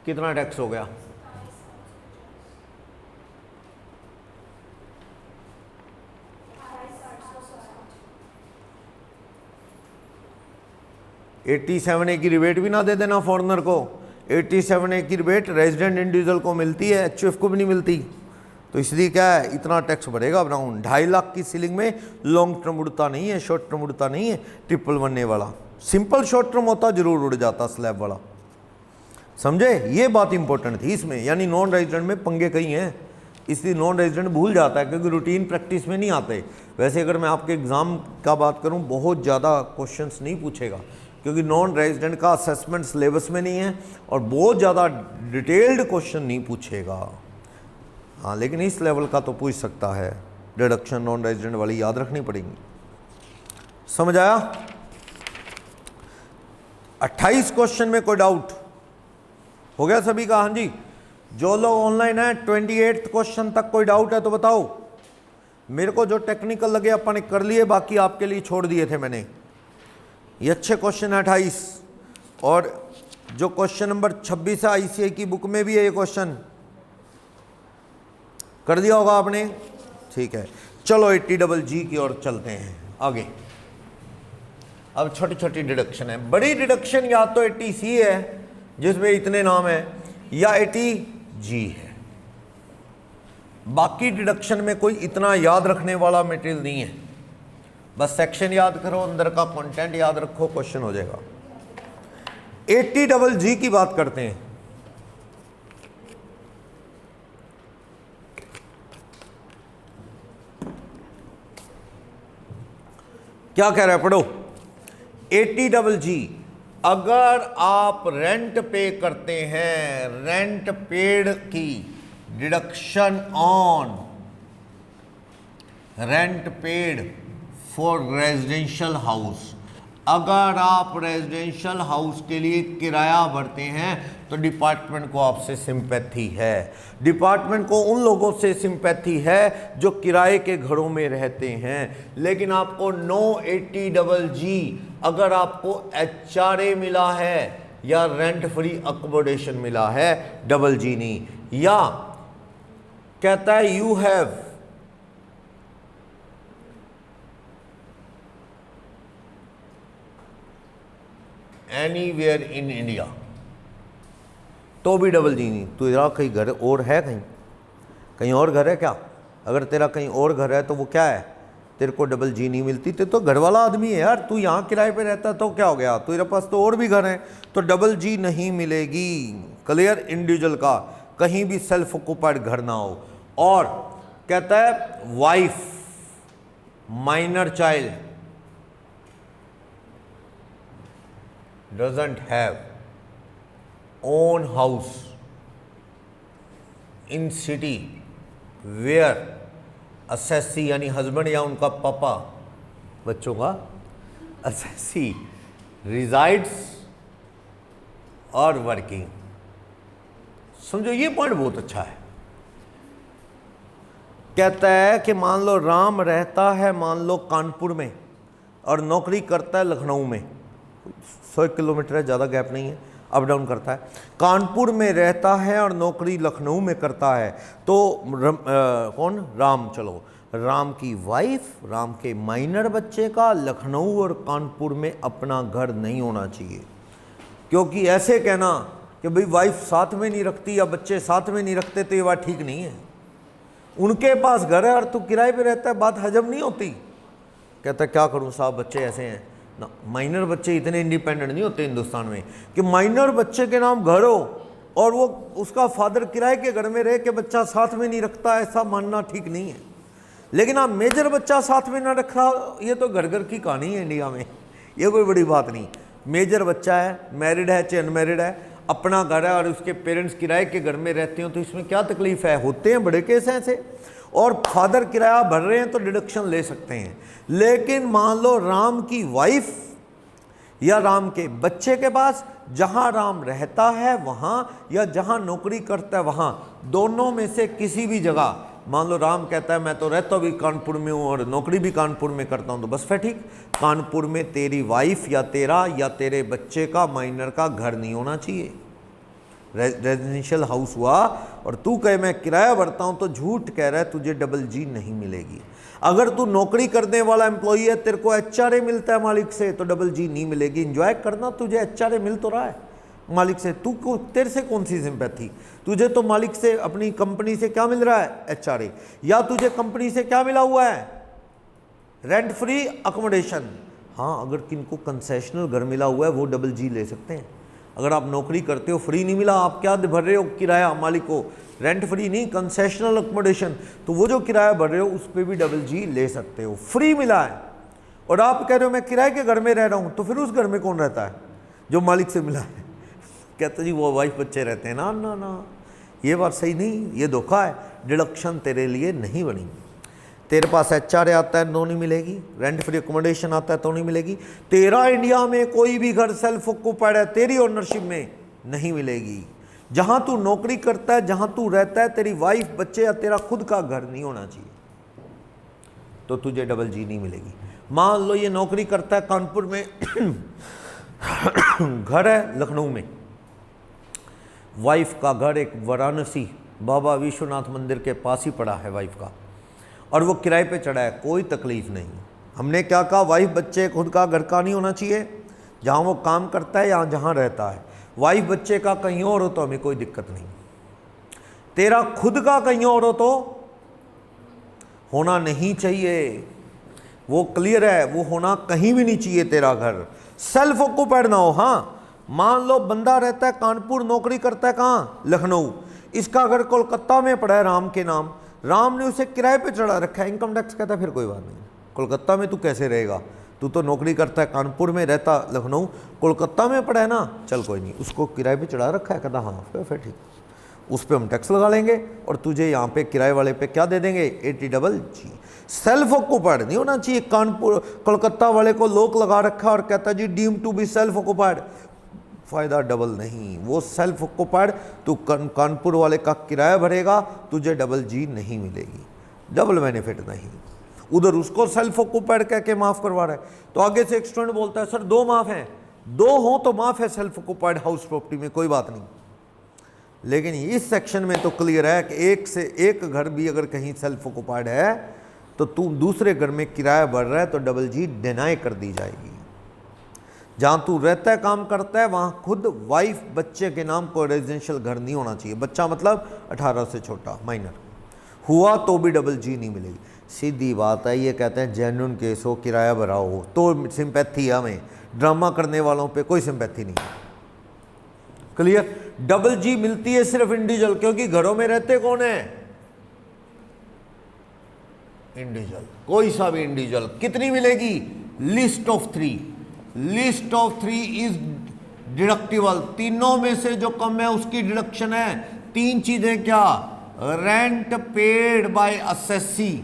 कितना टैक्स हो गया, 87A की रिबेट भी ना दे देना फॉरेनर को। 87A की रिबेट रेजिडेंट इंडिविजुअल को मिलती है, HUF को भी नहीं मिलती। तो इसलिए क्या है, इतना टैक्स भरेगा ब्राउन। 2.5 लाख की सीलिंग में लॉन्ग टर्म उड़ता नहीं है, शॉर्ट टर्म उड़ता नहीं है। 111A वाला सिंपल शॉर्ट टर्म होता जरूर उड़ जाता स्लैब वाला। समझे, ये बात इंपॉर्टेंट थी इसमें। यानी नॉन रेजिडेंट में पंगे कई हैं, इसलिए नॉन रेजिडेंट भूल जाता है क्योंकि रूटीन प्रैक्टिस में नहीं आते। वैसे अगर मैं आपके एग्ज़ाम का बात करूं, बहुत ज़्यादा क्वेश्चंस नहीं पूछेगा क्योंकि नॉन रेजिडेंट का असेसमेंट सिलेबस में नहीं है और बहुत ज़्यादा डिटेल्ड क्वेश्चन नहीं पूछेगा। हाँ, लेकिन इस लेवल का तो पूछ सकता है। डिडक्शन नॉन रेजिडेंट वाली याद रखनी पड़ेगी। समझ आया? 28 क्वेश्चन में कोई डाउट हो गया सभी का? हाँ जी, जो लोग ऑनलाइन है 28 क्वेश्चन तक कोई डाउट है तो बताओ। मेरे को जो टेक्निकल लगे अपन ने कर लिए, बाकी आपके लिए छोड़ दिए थे मैंने। ये अच्छे क्वेश्चन है 28, और जो क्वेश्चन नंबर 26 है आईसीआई की बुक में भी है, ये क्वेश्चन कर दिया होगा आपने। ठीक है, चलो 80GG की ओर चलते हैं आगे। अब छोटी छोटी डिडक्शन है। बड़ी डिडक्शन या तो 80C है जिसमें इतने नाम है, या 80G है। बाकी डिडक्शन में कोई इतना याद रखने वाला मटेरियल नहीं है, बस सेक्शन याद करो, अंदर का कंटेंट याद रखो, क्वेश्चन हो जाएगा। 80GG की बात करते हैं। क्या कह रहा है, पढ़ो। 80GG, अगर आप रेंट पे करते हैं, रेंट पेड की deduction on rent paid for residential house, अगर आप रेजिडेंशियल हाउस के लिए किराया भरते हैं तो डिपार्टमेंट को आपसे सिंपैथी है। डिपार्टमेंट को उन लोगों से सिंपैथी है जो किराए के घरों में रहते हैं। लेकिन आपको नो 80GG अगर आपको HRA मिला है या रेंट फ्री अकोमोडेशन मिला है, डबल जी नहीं। या कहता है you have anywhere in India, तो भी डबल जी नहीं। तेरा कहीं घर और है, कहीं और घर है क्या? अगर तेरा कहीं और घर है तो वो क्या है, तेरे को डबल जी नहीं मिलती। तो घर वाला आदमी है यार, तू यहाँ किराए पे रहता है तो क्या हो गया, तेरे पास तो और भी घर हैं, तो डबल जी नहीं मिलेगी। क्लियर? इंडिविजुअल का कहीं भी सेल्फ ऑक्युपाइड घर ना हो। और कहता है wife, minor child doesn't have own house in city where assessee यानी हस्बैंड या उनका पापा बच्चों का assessee resides और वर्किंग। समझो, ये पॉइंट बहुत अच्छा है। कहता है कि मान लो राम रहता है, मान लो कानपुर में, और नौकरी करता है लखनऊ में। 100 किलोमीटर है, ज़्यादा गैप नहीं है, अप डाउन करता है। कानपुर में रहता है और नौकरी लखनऊ में करता है। तो कौन? राम। चलो, राम की वाइफ, राम के माइनर बच्चे का लखनऊ और कानपुर में अपना घर नहीं होना चाहिए। क्योंकि ऐसे कहना कि भाई वाइफ साथ में नहीं रखती या बच्चे साथ में नहीं रखते, तो ये बात ठीक नहीं है। उनके पास घर है और तू किराए पे रहता है, बात हजम नहीं होती। कहता क्या करूं साहब, बच्चे ऐसे हैं ना। माइनर बच्चे इतने इंडिपेंडेंट नहीं होते हिंदुस्तान में कि माइनर बच्चे के नाम घर हो और वो उसका फादर किराए के घर में रहे कि बच्चा साथ में नहीं रखता, ऐसा मानना ठीक नहीं है। लेकिन आप मेजर बच्चा साथ में ना रखा, ये तो घर घर की कहानी है इंडिया में, ये कोई बड़ी बात नहीं। मेजर बच्चा है, मैरिड है चाहे अनमैरिड है, अपना घर है और उसके पेरेंट्स किराए के घर में रहते हो, तो इसमें क्या तकलीफ है? होते हैं बड़े केस हैं ऐसे। और फादर किराया भर रहे हैं तो डिडक्शन ले सकते हैं। लेकिन मान लो राम की वाइफ या राम के बच्चे के पास, जहां राम रहता है वहां या जहां नौकरी करता है वहां, दोनों में से किसी भी जगह, मान लो राम कहता है मैं तो रहता भी कानपुर में हूँ और नौकरी भी कानपुर में करता हूँ, तो बस फिर ठीक, कानपुर में तेरी वाइफ या तेरा या तेरे बच्चे का माइनर का घर नहीं होना चाहिए। रेजिडेंशियल हाउस हुआ और तू कहे मैं किराया भरता हूँ, तो झूठ कह रहा है, तुझे डबल जी नहीं मिलेगी। अगर तू नौकरी करने वाला एम्प्लॉई है, तेरे को HRA मिलता है मालिक से, तो डबल जी नहीं मिलेगी। एंजॉय करना, तुझे HRA मिल तो रहा है मालिक से, तेरे से कौन सी सिंपैथी? तुझे तो मालिक से, अपनी कंपनी से क्या मिल रहा है? HRA। या तुझे कंपनी से क्या मिला हुआ है? Rent free accommodation. हाँ, अगर किनको कंसेशनल घर मिला हुआ है वो डबल जी ले सकते हैं। अगर आप नौकरी करते हो, फ्री नहीं मिला, आप क्या भर रहे हो किराया मालिक को, रेंट फ्री नहीं, कंसेशनल अकोमोडेशन, तो वो जो किराया भर रहे हो उस पर भी डबल जी ले सकते हो, फ्री मिला है। और आप कह रहे हो मैं किराए के घर में रह रहा हूँ, तो फिर उस घर में कौन रहता है? जो मालिक से मिला है। कहते जी वो वाइफ बच्चे रहते हैं ना, ना ना, ये बात सही नहीं, ये धोखा है, डिडक्शन तेरे लिए नहीं बनी। तेरे पास HR आता है तो नहीं मिलेगी, रेंट फ्री अकोमोडेशन आता है तो नहीं मिलेगी, तेरा इंडिया में कोई भी घर सेल्फ ऑक्यूपाइड है तेरी ओनरशिप में नहीं मिलेगी। जहां तू नौकरी करता है, जहां तू रहता है, तेरी वाइफ बच्चे या तेरा खुद का घर नहीं होना चाहिए, तो तुझे डबल जी नहीं मिलेगी। मान लो ये नौकरी करता है कानपुर में, घर है लखनऊ में, वाइफ का घर एक वाराणसी बाबा विश्वनाथ मंदिर के पास ही पड़ा है वाइफ का, और वो किराए पे चढ़ा है, कोई तकलीफ नहीं। हमने क्या कहा, वाइफ बच्चे खुद का घर का नहीं होना चाहिए, जहाँ वो काम करता है या जहाँ रहता है। वाइफ बच्चे का कहीं और हो तो हमें कोई दिक्कत नहीं, तेरा खुद का कहीं और हो तो होना नहीं चाहिए, वो क्लियर है, वो होना कहीं भी नहीं चाहिए तेरा घर, सेल्फ ऑक्यूपाइड ना हो। हाँ, मान लो बंदा रहता है कानपुर, नौकरी करता है कहाँ, लखनऊ, इसका घर कोलकाता में पड़ा है राम के नाम, राम ने उसे किराए पे चढ़ा रखा है, इनकम टैक्स कहता है फिर कोई बात नहीं, कोलकाता में तू कैसे रहेगा, तू तो नौकरी करता है कानपुर में, रहता लखनऊ, कोलकाता में पड़ा है ना, चल कोई नहीं, उसको किराए पे चढ़ा रखा है, कहता हाँ फिर ठीक, उस पर हम टैक्स लगा लेंगे और तुझे यहाँ पे किराए वाले पे क्या दे देंगे, 80 डबल जी। सेल्फ ऑक्यूपाइड नहीं होना चाहिए। कानपुर कोलकाता वाले को लोक लगा रखा और कहता जी deem to be self occupied, फायदा डबल नहीं, वो सेल्फ ऑक्यूपाइड, तू कानपुर वाले का किराया भरेगा, तुझे डबल जी नहीं मिलेगी, डबल बेनिफिट नहीं। उधर उसको सेल्फ ऑक्यूपाइड कह के माफ करवा रहा है, तो आगे से एक स्टूडेंट बोलता है सर 2 माफ हैं, 2 हो तो माफ है सेल्फ ऑक्यूपाइड हाउस प्रॉपर्टी में, कोई बात नहीं, लेकिन इस सेक्शन में तो क्लियर है कि एक से एक घर भी अगर कहीं सेल्फ ऑक्यूपाइड है तो तू दूसरे घर में किराया भर रहा है तो डबल जी डिनाई कर दी जाएगी। जहाँ तू रहता है, काम करता है, वहाँ खुद वाइफ बच्चे के नाम को रेजिडेंशियल घर नहीं होना चाहिए, बच्चा मतलब 18 से छोटा माइनर हुआ तो भी डबल जी नहीं मिलेगी। सीधी बात है, ये कहते हैं जेन्युइन केस हो, किराया भरा हो तो सिंपैथी है हमें, ड्रामा करने वालों पे कोई सिंपैथी नहीं है। क्लियर? डबल जी मिलती है सिर्फ इंडिविजुअल, क्योंकि घरों में रहते कौन है, इंडिविजुअल, कोई सा भी इंडिविजुअल। कितनी मिलेगी, list of 3, list of 3 is deductible, तीनों में से जो कम है उसकी डिडक्शन है। 3 चीजें क्या, rent paid by assessee,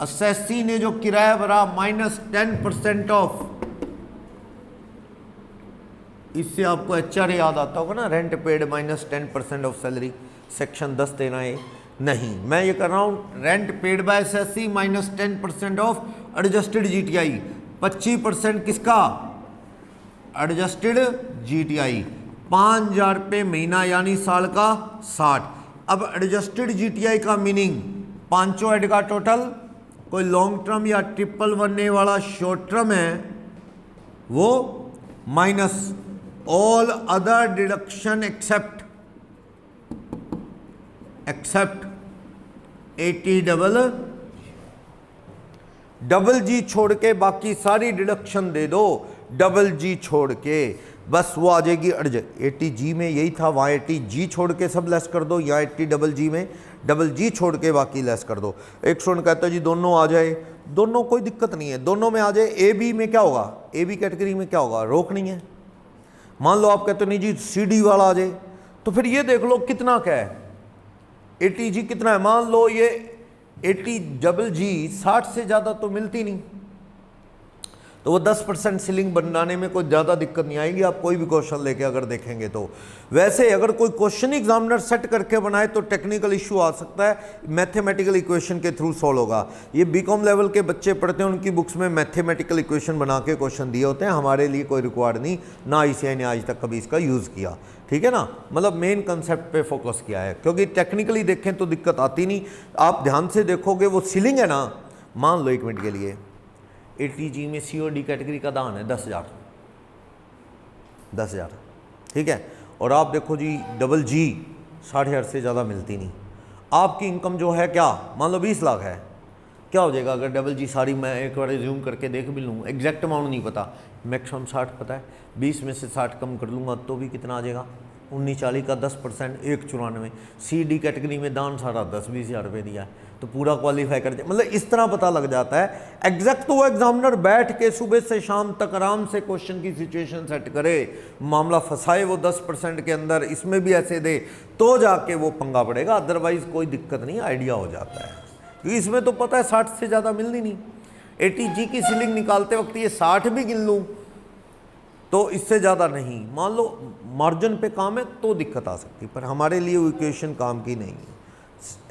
assessee ने जो किराया भरा -10% ऑफ, इससे आपको HR याद आता होगा ना, rent paid -10% of salary, section 10 देना है नहीं, मैं ये कर रहा हूँ rent paid by assessee -10% of adjusted GTI, 25% किसका, एडजस्टेड GTI, 5,000 रुपये महीना यानी साल का 60। अब एडजस्टेड GTI का मीनिंग, पांचों एड का टोटल, कोई लॉन्ग टर्म या ट्रिपल बनने वाला शॉर्ट टर्म है वो, minus all other deduction except 80 double G छोड़ के बाकी सारी डिडक्शन दे दो, डबल जी छोड़ के बस वो आ जाएगी 80 जी में, यही था, वहाँ 80 जी छोड़ के सब लेस कर दो, यहाँ 80 डबल जी में डबल जी छोड़ के बाकी लेस कर दो। एक स्टूडेंट कहता है जी दोनों आ जाए, दोनों कोई दिक्कत नहीं है, दोनों में आ जाए। AB में क्या होगा, AB कैटेगरी में क्या होगा, रोक नहीं है। मान लो आप कहते हो नहीं जी CD वाला आ जाए, तो फिर ये देख लो कितना क्या है, 80 जी कितना है, मान लो ये 80 डबल जी 60 से ज़्यादा तो मिलती नहीं, तो वो 10% सीलिंग बनाने में कोई ज़्यादा दिक्कत नहीं आएगी, आप कोई भी क्वेश्चन लेके अगर देखेंगे तो। वैसे अगर कोई क्वेश्चन एग्जामिनर सेट करके बनाए तो टेक्निकल इशू आ सकता है, मैथमेटिकल इक्वेशन के थ्रू सॉल्व होगा। ये BCom लेवल के बच्चे पढ़ते हैं, उनकी बुक्स में मैथमेटिकल इक्वेशन बना के क्वेश्चन दिए होते हैं, हमारे लिए कोई रिक्वायर्ड नहीं, ना ICAI ने आज तक कभी इसका यूज़ किया, ठीक है ना, मतलब मेन कंसेप्ट पे फोकस किया है, क्योंकि टेक्निकली देखें तो दिक्कत आती नहीं। आप ध्यान से देखोगे वो सीलिंग है ना, मान लो 1 मिनट के लिए 80 जी में COD कैटेगरी का दान है 10,000, ठीक है, और आप देखो जी डबल जी 60,000 से ज़्यादा मिलती नहीं, आपकी इनकम जो है क्या, मान लो 20 लाख है, क्या हो जाएगा अगर डबल जी सारी, मैं एक बार रिज्यूम करके देख भी लूँ, एग्जैक्ट अमाउंट नहीं पता, मैक्सिमम 60 पता है, 20 में से 60 कम कर लूँगा तो भी कितना आ जाएगा, 1940 का 10%, 194। सी डी कैटेगरी में दान सारा 10-20 हज़ार रुपये दिया है, तो पूरा क्वालिफाई कर जाए। मतलब इस तरह पता लग जाता है एग्जैक्ट। तो वो एग्जामिनर बैठ के सुबह से शाम तक आराम से क्वेश्चन की सिचुएशन सेट करे, मामला फंसाए वो 10% के अंदर, इसमें भी ऐसे दे तो जाके वो पंगा पड़ेगा, अदरवाइज कोई दिक्कत नहीं, आइडिया हो जाता है। क्योंकि इसमें तो पता है 60 से ज़्यादा मिलनी नहीं। ATG की सीलिंग निकालते वक्त ये 60 भी गिन लूँ तो इससे ज़्यादा नहीं, मान लो मार्जिन पे काम है तो दिक्कत आ सकती है, पर हमारे लिए वो इक्वेशन काम की नहीं है,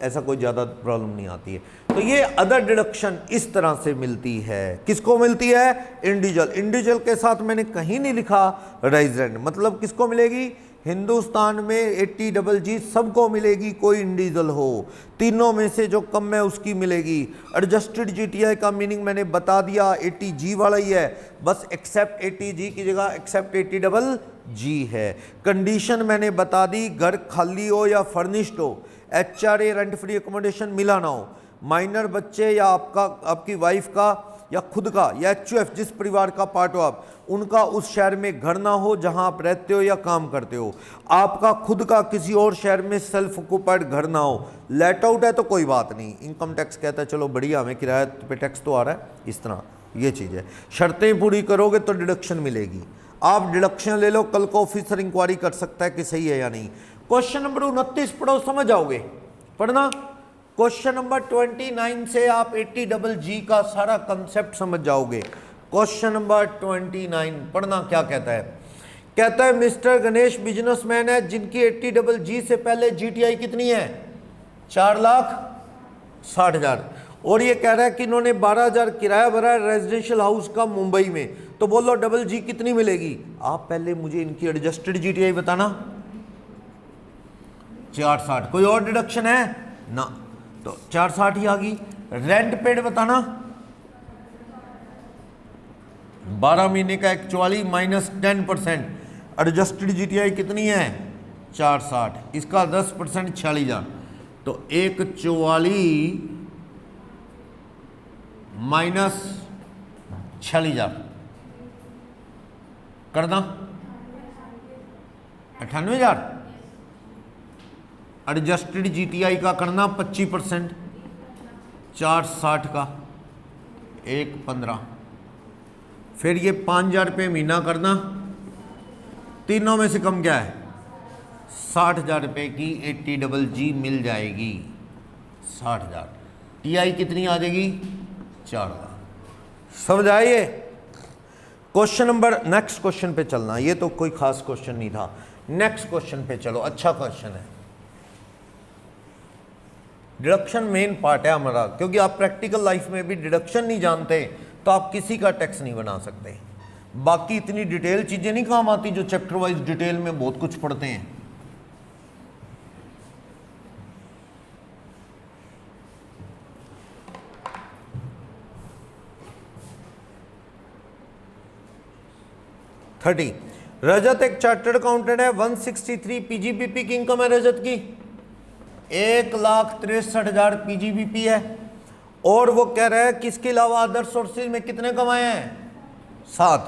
ऐसा कोई ज़्यादा प्रॉब्लम नहीं आती है। तो ये अदर डिडक्शन इस तरह से मिलती है। किसको मिलती है? इंडिविजुअल। इंडिविजुअल के साथ मैंने कहीं नहीं लिखा रेजिडेंट, मतलब किसको मिलेगी? हिंदुस्तान में 80GG सबको मिलेगी, कोई इंडिविजुअल हो, तीनों में से जो कम है उसकी मिलेगी। एडजस्टेड GTI का मीनिंग मैंने बता दिया, 80G वाला ही है, बस एक्सेप्ट 80G की जगह एक्सेप्ट 80GG है। कंडीशन मैंने बता दी, घर खाली हो या फर्निश्ड हो, HRA रेंट फ्री अकोमोडेशन मिला ना हो, माइनर बच्चे या आपकी वाइफ का या खुद का या HUF जिस परिवार का पार्ट हो आप, उनका उस शहर में घर ना हो जहां आप रहते हो या काम करते हो, आपका खुद का किसी और शहर में सेल्फ ऑक्यूपाइड घर ना हो, लेट आउट है तो कोई बात नहीं, इनकम टैक्स कहता है चलो बढ़िया हमें किराए पे टैक्स तो आ रहा है, इस तरह ये चीज़ है। शर्तें पूरी करोगे तो डिडक्शन मिलेगी। आप डिडक्शन ले लो, कल को ऑफिसर इंक्वायरी कर सकता है कि सही है या नहीं। क्वेश्चन नंबर 29 पढ़ो, समझ जाओगे, पढ़ना। क्वेश्चन नंबर 29 से आप 80GG का सारा कंसेप्ट समझ जाओगे। क्वेश्चन नंबर 29 पढ़ना, क्या कहता है? कहता है मिस्टर गणेश बिजनेसमैन है जिनकी 80GG से पहले GTI कितनी है? 4,60,000। और ये कह रहा है कि इन्होंने 12,000 किराया भरा है रेजिडेंशियल हाउस का मुंबई में, तो बोलो डबल जी कितनी मिलेगी? आप पहले मुझे इनकी एडजस्टेड GTI बताना। 460, कोई और डिडक्शन है ना? तो 460 ही आ गई। रेंट पेड बताना, 12 महीने का 144 माइनस 10%, एडजस्टेड GTI कितनी है? 460, इसका 10% 46,000, तो 144 माइनस 46,000 करना 98,000। एडजस्टेड GTI का करना 25%, 460 का 115, फिर ये 5,000 रुपये महीना करना, तीनों में से कम क्या है? 60,000 रुपये की 80GG मिल जाएगी। 60,000 TI कितनी आ जाएगी? 4,000। समझ आइए। क्वेश्चन नंबर, नेक्स्ट क्वेश्चन पे चलना, ये तो कोई खास क्वेश्चन नहीं था, नेक्स्ट क्वेश्चन पे चलो, अच्छा क्वेश्चन है। डिडक्शन मेन पार्ट है हमारा, क्योंकि आप प्रैक्टिकल लाइफ में भी डिडक्शन नहीं जानते तो आप किसी का टैक्स नहीं बना सकते। बाकी इतनी डिटेल चीजें नहीं काम आती जो चैप्टर वाइज डिटेल में बहुत कुछ पढ़ते हैं। रजत एक चार्टर्ड अकाउंटेंट है, 163 PGBP की इनकम है रजत की, 1,63,000 PGBP है, और वो कह रहा है कि इसके अलावा अदर सोर्सेज में कितने कमाए हैं? 7।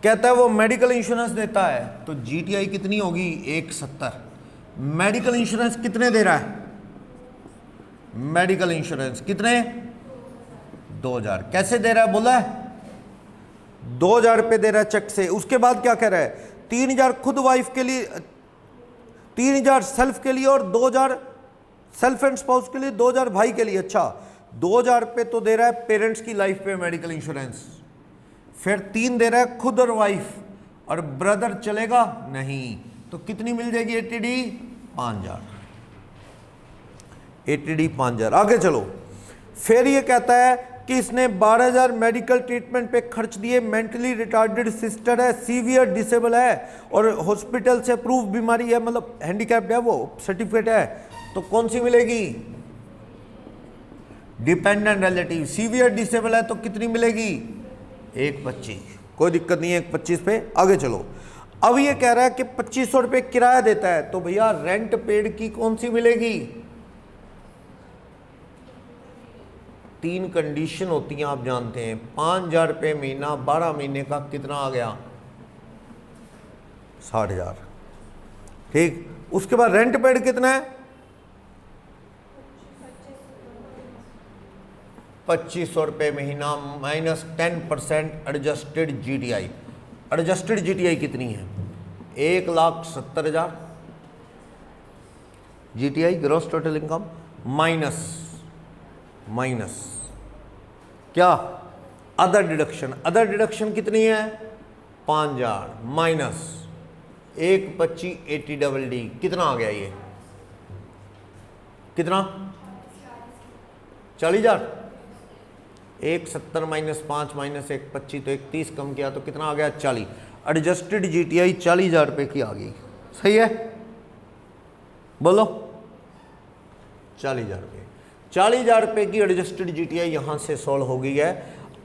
कहता है वो मेडिकल इंश्योरेंस देता है, तो GTI कितनी होगी? 170। मेडिकल इंश्योरेंस कितने दे रहा है? मेडिकल इंश्योरेंस कितने? 2,000। कैसे दे रहा है बोला है? 2,000 रुपये दे रहा है चेक से। उसके बाद क्या कह रहा है? 3,000 खुद वाइफ के लिए, 3,000 सेल्फ के लिए और 2,000 सेल्फ एंड स्पाउस के लिए, 2,000 भाई के लिए। अच्छा, 2,000 रुपये तो दे रहा है पेरेंट्स की लाइफ पे मेडिकल इंश्योरेंस, फिर 3 दे रहा है खुद और वाइफ, और ब्रदर चलेगा नहीं, तो कितनी मिल जाएगी? 80D 5,000। 80D 5,000। आगे चलो, फिर ये कहता है कि इसने 12,000 मेडिकल ट्रीटमेंट पे खर्च दिए, मेंटली रिटार्डेड सिस्टर है, सीवियर डिसेबल है और हॉस्पिटल से अप्रूव बीमारी है, मतलब हैंडीकैप्ड है, वो सर्टिफिकेट है, तो कौन सी मिलेगी? Dependent relative. सीवियर डिसेबल है तो कितनी मिलेगी? 125। कोई दिक्कत नहीं है 125 पे। आगे चलो, अब ये कह रहा है कि 2,500 रुपये किराया देता है, तो भैया रेंट पेड की कौन सी मिलेगी? 3 कंडीशन होती हैं आप जानते हैं। 5,000 रुपये महीना, 12 महीने का कितना आ गया? 60,000। ठीक, उसके बाद रेंट पेड कितना है? 2,500 रुपये महीना minus 10% adjusted GTI. Adjusted GTI कितनी है? 1,70,000 GTI gross total income minus क्या? Other deduction. अदर डिडक्शन कितनी है? 5,000 माइनस 1,25 80 कितना आ गया? ये कितना? 40,000। 1,70 माइनस 5 माइनस 1,25 तो 1,30 कम किया तो कितना आ गया? 40। एडजस्टेड जीटीआई 40,000 रुपये की आ गई। सही है, बोलो। 40,000 रुपये, 40,000 रुपये की एडजस्टेड जीटीआई यहां से सॉल्व हो गई है।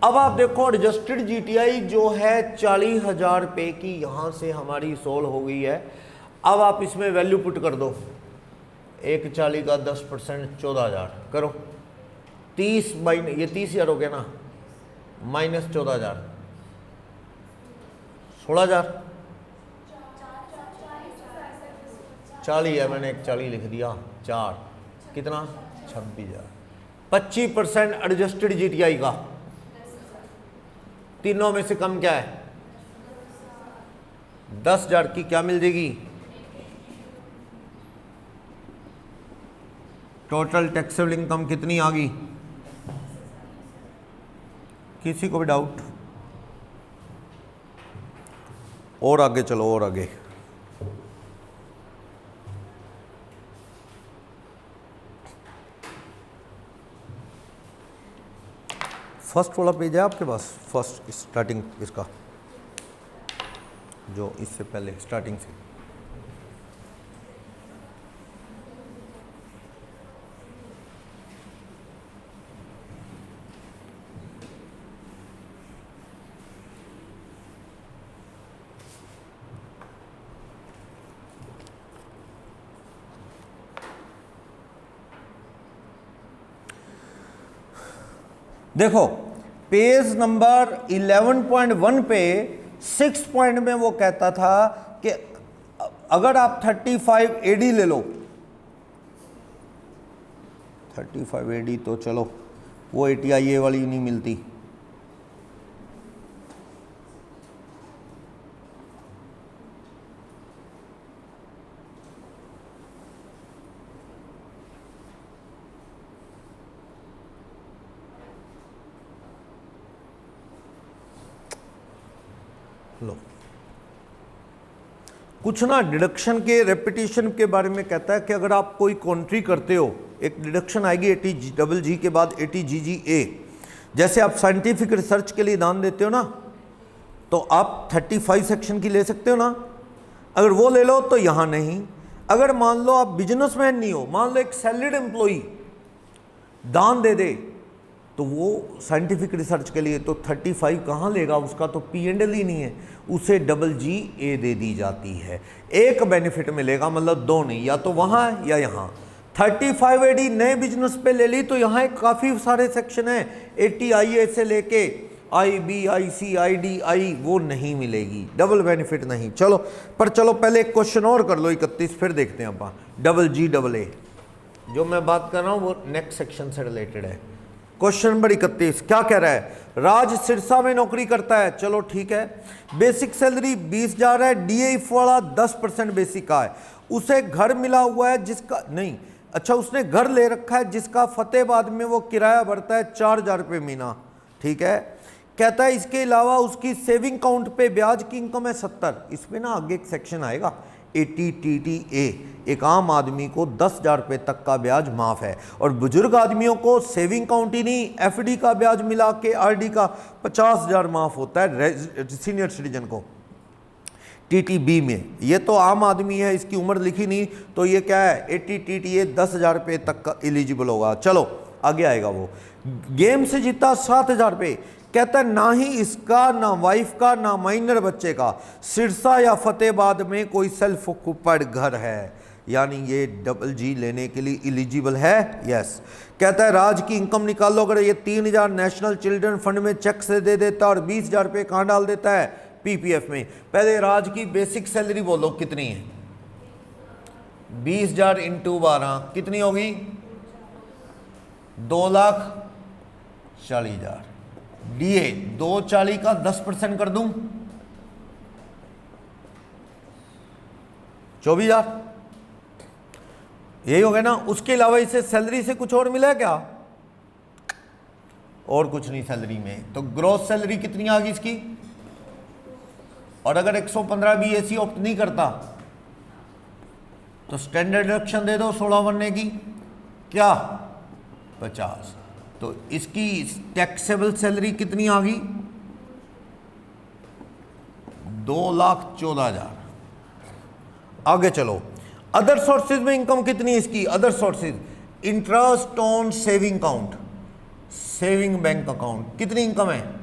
अब आप देखो एडजस्टेड जीटीआई जो है 40,000 रुपये की यहां से हमारी सॉल्व हो गई है। अब आप इसमें वैल्यू पुट कर दो। 1,40 का 10% 14,000 करो। 30 माइनस ये 30,000 हो गया ना, माइनस 14,000 16,000। 40 है, मैंने एक 40 लिख दिया। 4 कितना? 26,000। 25% एडजस्टेड जीटीआई का तीनों में से कम क्या है? 10,000 की क्या मिल जाएगी? टोटल टैक्सेबल इनकम कितनी आ गई? किसी को भी डाउट? और आगे चलो, और आगे। फर्स्ट वाला पेज है आपके पास? फर्स्ट स्टार्टिंग इसका जो इससे पहले स्टार्टिंग से। देखो पेज नंबर 11.1 पे 6 पॉइंट में वो कहता था कि अगर आप 35 एडी ले लो, 35 एडी तो चलो वो ATIA वाली नहीं मिलती। लो, कुछ ना डिडक्शन के रेपिटेशन के बारे में कहता है कि अगर आप कोई कॉन्ट्री करते हो, एक डिडक्शन आएगी ATGG के बाद ATGGA। जैसे आप साइंटिफिक रिसर्च के लिए दान देते हो ना, तो आप 35 सेक्शन की ले सकते हो ना। अगर वो ले लो तो यहाँ नहीं। अगर मान लो आप बिजनेसमैन नहीं हो, मान लो एक सैलरीड एम्प्लॉई दान दे दे, तो वो साइंटिफिक रिसर्च के लिए तो 35 कहाँ लेगा? उसका तो P&L ही नहीं है, उसे GGA दे दी जाती है। एक बेनिफिट मिलेगा, मतलब दो नहीं, या तो वहाँ या यहाँ। 35 AD नए बिजनेस पे ले ली तो यहाँ काफ़ी सारे सेक्शन हैं, ATIA से लेके IB IC IDI, वो नहीं मिलेगी, डबल बेनिफिट नहीं। चलो पर चलो पहले एक क्वेश्चन और कर लो 31, फिर देखते हैं आप। GGA जो मैं बात कर रहा हूँ वो नेक्स्ट सेक्शन से रिलेटेड है। क्वेश्चन नंबर 31 क्या कह रहा है? राज सिरसा में नौकरी करता है, चलो ठीक है। बेसिक सैलरी 20,000 है, DA वाला 10% बेसिक का है। उसे घर मिला हुआ है जिसका नहीं, अच्छा उसने घर ले रखा है जिसका फतेहाबाद में वो किराया भरता है 4,000 रुपये महीना, ठीक है। कहता है इसके अलावा उसकी सेविंग अकाउंट पे ब्याज की इनकम है 70। इसमें ना आगे एक सेक्शन आएगा ATTTA, एक आम आदमी को 10,000 रुपये तक का ब्याज माफ़ है, और बुजुर्ग आदमियों को सेविंग अकाउंट ही नहीं FD का ब्याज मिला के RD का 50,000 माफ़ होता है सीनियर सिटीजन को TTB में। ये तो आम आदमी है, इसकी उम्र लिखी नहीं, तो ये क्या है ATTTA 10,000 रुपये तक का एलिजिबल होगा। चलो आगे आएगा वो। गेम से जीता 7,000 रुपये। कहता है ना ही इसका, ना वाइफ का, ना माइनर बच्चे का सिरसा या फतेहाबाद में कोई सेल्फ ऑक्यूपाइड घर है। यानी ये डबल जी लेने के लिए एलिजिबल है। यस। कहता है राज की इनकम निकाल लो, अगर ये 3,000 नेशनल चिल्ड्रन फंड में चेक से दे देता और 20,000 रुपये कहाँ डाल देता है, पीपीएफ में। पहले राज की बेसिक सैलरी बोलो कितनी है, 20,000 इंटू 12 कितनी होगी, 2,40,000। डीए 240 का 10% कर दूं, 24,000, यही हो गया ना। उसके अलावा इसे सैलरी से कुछ और मिला है क्या, और कुछ नहीं सैलरी में। तो ग्रॉस सैलरी कितनी आ गई इसकी, और अगर 115 BAC ऑप्ट नहीं करता तो स्टैंडर्ड डिडक्शन दे दो 16 बनने की, क्या 50। तो इसकी टैक्सेबल सैलरी कितनी आ गई, 2,14,000। आगे चलो, अदर सोर्सेज में इनकम कितनी है इसकी, other sources, interest on saving account, saving bank account, कितनी इनकम है,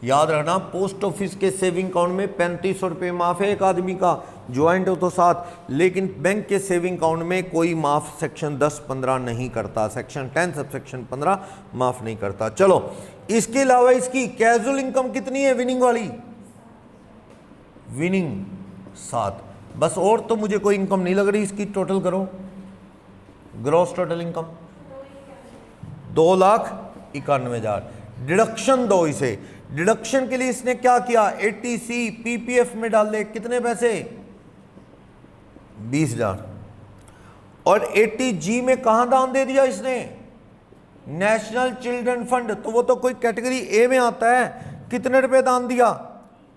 याद रखना पोस्ट ऑफिस के सेविंग अकाउंट में 3500 रुपये माफ है एक आदमी का, ज्वाइंट हो तो 7, लेकिन बैंक के सेविंग अकाउंट में कोई माफ सेक्शन 10-15 नहीं करता, सेक्शन 10 सब सेक्शन 15 माफ नहीं करता। चलो, इसके अलावा इसकी कैजुअल इनकम कितनी है, विनिंग वाली, विनिंग 7, बस। और तो मुझे कोई इनकम नहीं लग रही इसकी, टोटल करो, ग्रॉस टोटल इनकम 2,91,000। डिडक्शन दो इसे, डिडक्शन के लिए इसने क्या किया, 80C पीपीएफ में डाल दे, कितने पैसे, 20,000। और 80G में कहां दान दे दिया इसने, नेशनल चिल्ड्रन फंड, तो वो तो कोई कैटेगरी ए में आता है, कितने रुपए दान दिया,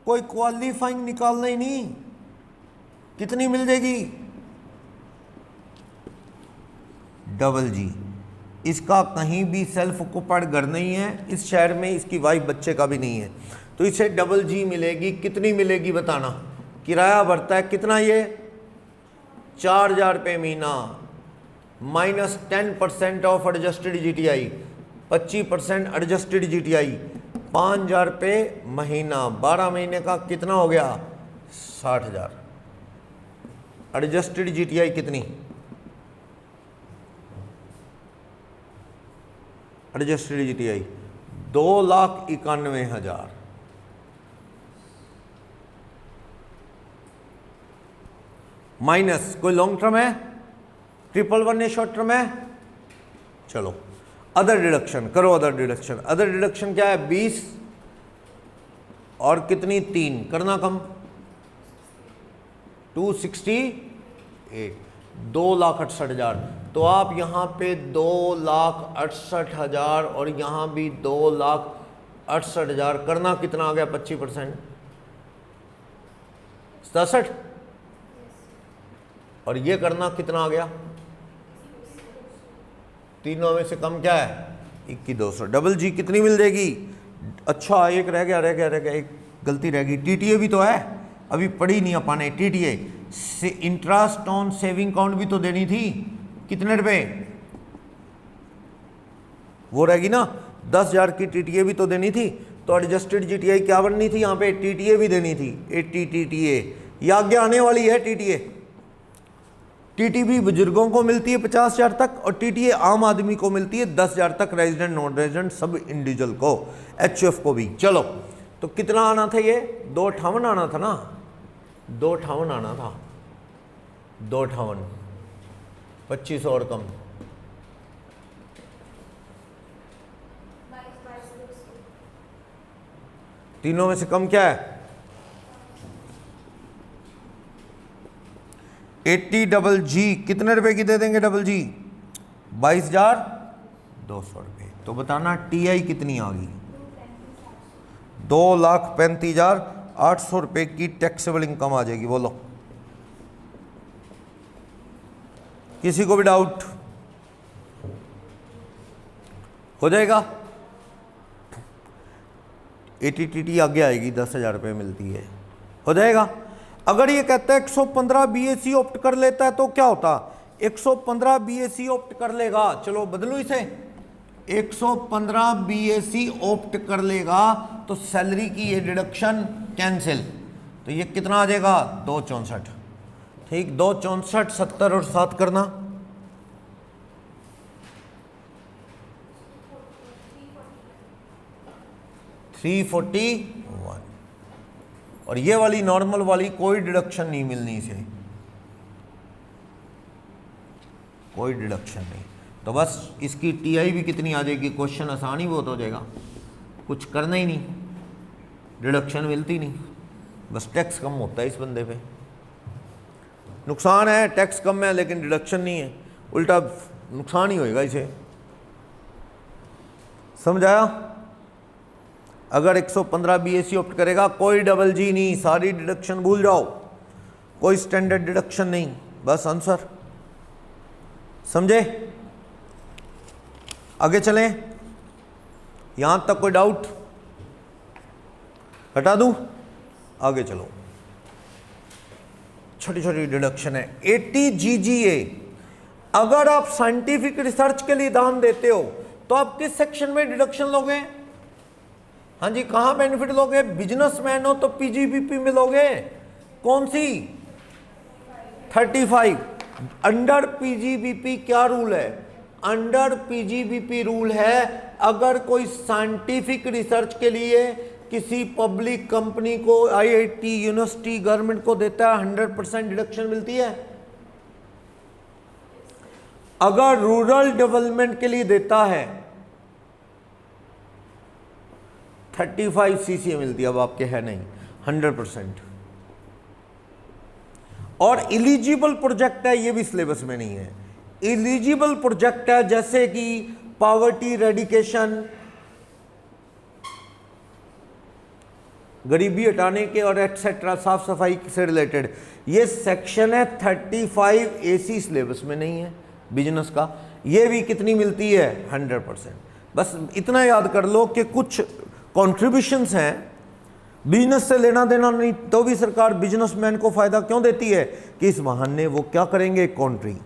कोई क्वालिफाइंग निकालना ही नहीं, कितनी मिल जाएगी, डबल जी। इसका कहीं भी सेल्फ ऑक्युपाइड घर नहीं है इस शहर में, इसकी वाइफ बच्चे का भी नहीं है, तो इसे डबल जी मिलेगी। कितनी मिलेगी बताना, किराया भरता है कितना, ये 4,000 रुपये महीना, minus 10% of adjusted GTI, 25% adjusted GTI, 5,000 रुपये महीना, 12 महीने का कितना हो गया, 60,000। एडजस्टेड GTI कितनी, एडजस्टेड GTI 2,91,000। माइनस कोई लॉन्ग टर्म है, 111 है शॉर्ट टर्म है। चलो अदर डिडक्शन करो, अदर डिडक्शन, अदर डिडक्शन क्या है, 20 और कितनी 3, करना कम, 268, 2,68,000। तो आप यहाँ पे 2,68,000 और यहाँ भी 2,68,000, करना कितना आ गया, 25%, 67, और ये करना कितना आ गया, तीनों में से कम क्या है, 21,200। डबल जी कितनी मिल जाएगी, अच्छा एक रह गया, एक गलती रह गई, टीटीए भी तो है, अभी पढ़ी नहीं अपन ने, टीटीए से इंटरेस्ट ऑन सेविंग अकाउंट भी तो देनी थी, कितने रुपए, वो रहेगी ना, 10,000 की टीटीए भी तो देनी थी, तो एडजस्टेड जीटीआई क्या बननी थी, यहाँ पे टीटीए भी देनी थी, 80 टीटीए, ये आगे आने वाली है टीटीए। टीटीबी बुजुर्गों को मिलती है 50,000 तक, और टीटीए आम आदमी को मिलती है 10,000 तक, रेजिडेंट नॉन रेजिडेंट सब इंडिविजुअल को, एचयूएफ को भी। चलो तो कितना आना था, ये 258 आना था ना, 258 आना था, 258, 25 और कम, तीनों में से कम क्या है, 80 डबल जी कितने रुपए की दे देंगे, डबल जी 22,200 रुपये। तो बताना टीआई कितनी आ गई, 2,35,800 रुपये की टैक्सेबल इनकम आ जाएगी। बोलो किसी को भी डाउट हो जाएगा, 80 टीटी आगे आएगी, 10,000 रुपये मिलती है, हो जाएगा। अगर ये कहता है 115 बीएससी ऑप्ट कर लेता है तो क्या होता, 115 बीएससी ऑप्ट कर लेगा, चलो बदलू इसे, 115 बीएससी ऑप्ट कर लेगा तो सैलरी की ये डिडक्शन कैंसिल, तो ये कितना आ जाएगा, 264, ठीक, 2 64 70 और 7 करना, 341, और ये वाली नॉर्मल वाली कोई डिडक्शन नहीं मिलनी इसे, कोई डिडक्शन नहीं। तो बस इसकी टीआई भी कितनी आ जाएगी, क्वेश्चन आसान ही बहुत हो जाएगा, कुछ करना ही नहीं, डिडक्शन मिलती नहीं, बस टैक्स कम होता है इस बंदे पे। नुकसान है, टैक्स कम है लेकिन डिडक्शन नहीं है, उल्टा नुकसान ही होएगा इसे। समझाया? अगर 115 बीएससी ऑप्ट करेगा कोई डबल जी नहीं, सारी डिडक्शन भूल जाओ, कोई स्टैंडर्ड डिडक्शन नहीं, बस आंसर। समझे? आगे चलें, यहां तक कोई डाउट? हटा दूं? आगे चलो, छोटी छोटी डिडक्शन है। 80 GGA अगर आप साइंटिफिक रिसर्च के लिए दान देते हो तो आप किस सेक्शन में डिडक्शन लोगे? हाँ जी, कहां बेनिफिट लोगे? बिजनेसमैन हो तो पीजीबीपी में लोगे, कौन सी? 35। अंडर पीजीबीपी क्या रूल है? अंडर पीजीबीपी रूल है, अगर कोई साइंटिफिक रिसर्च के लिए किसी पब्लिक कंपनी को, आईआईटी, यूनिवर्सिटी, गवर्नमेंट को देता है 100% डिडक्शन मिलती है। अगर रूरल डेवलपमेंट के लिए देता है 35 सीसी मिलती है, अब आपके है नहीं 100%। और इलिजिबल प्रोजेक्ट है, ये भी सिलेबस में नहीं है। इलिजिबल प्रोजेक्ट है जैसे कि पॉवर्टी रेडिकेशन, गरीबी हटाने के और एटसेट्रा, साफ सफाई से रिलेटेड, ये सेक्शन है 35 AC, सिलेबस में नहीं है बिजनेस का। ये भी कितनी मिलती है? 100%। बस इतना याद कर लो कि कुछ कॉन्ट्रीब्यूशंस हैं, बिजनेस से लेना देना नहीं तो भी सरकार बिजनेसमैन को फायदा क्यों देती है कि इस बहाने वो क्या करेंगे, कंट्री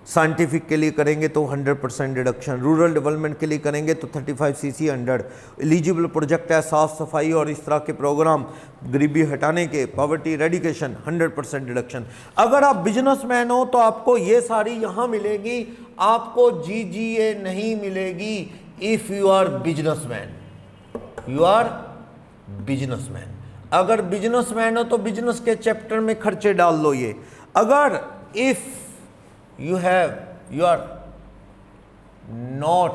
साइंटिफिक के लिए करेंगे तो 100% डिडक्शन, रूरल डेवलपमेंट के लिए करेंगे तो 35 सीसी 100, एलिजिबल प्रोजेक्ट है साफ सफाई और इस तरह के प्रोग्राम, गरीबी हटाने के, पॉवर्टी रेडिकेशन, 100% डिडक्शन। अगर आप बिजनेसमैन हो तो आपको ये सारी यहाँ मिलेगी, आपको GGA नहीं मिलेगी। If you are businessman, you are businessman. अगर बिजनेसमैन हो तो बिजनेस के चैप्टर में खर्चे डाल लो ये। अगर if you are not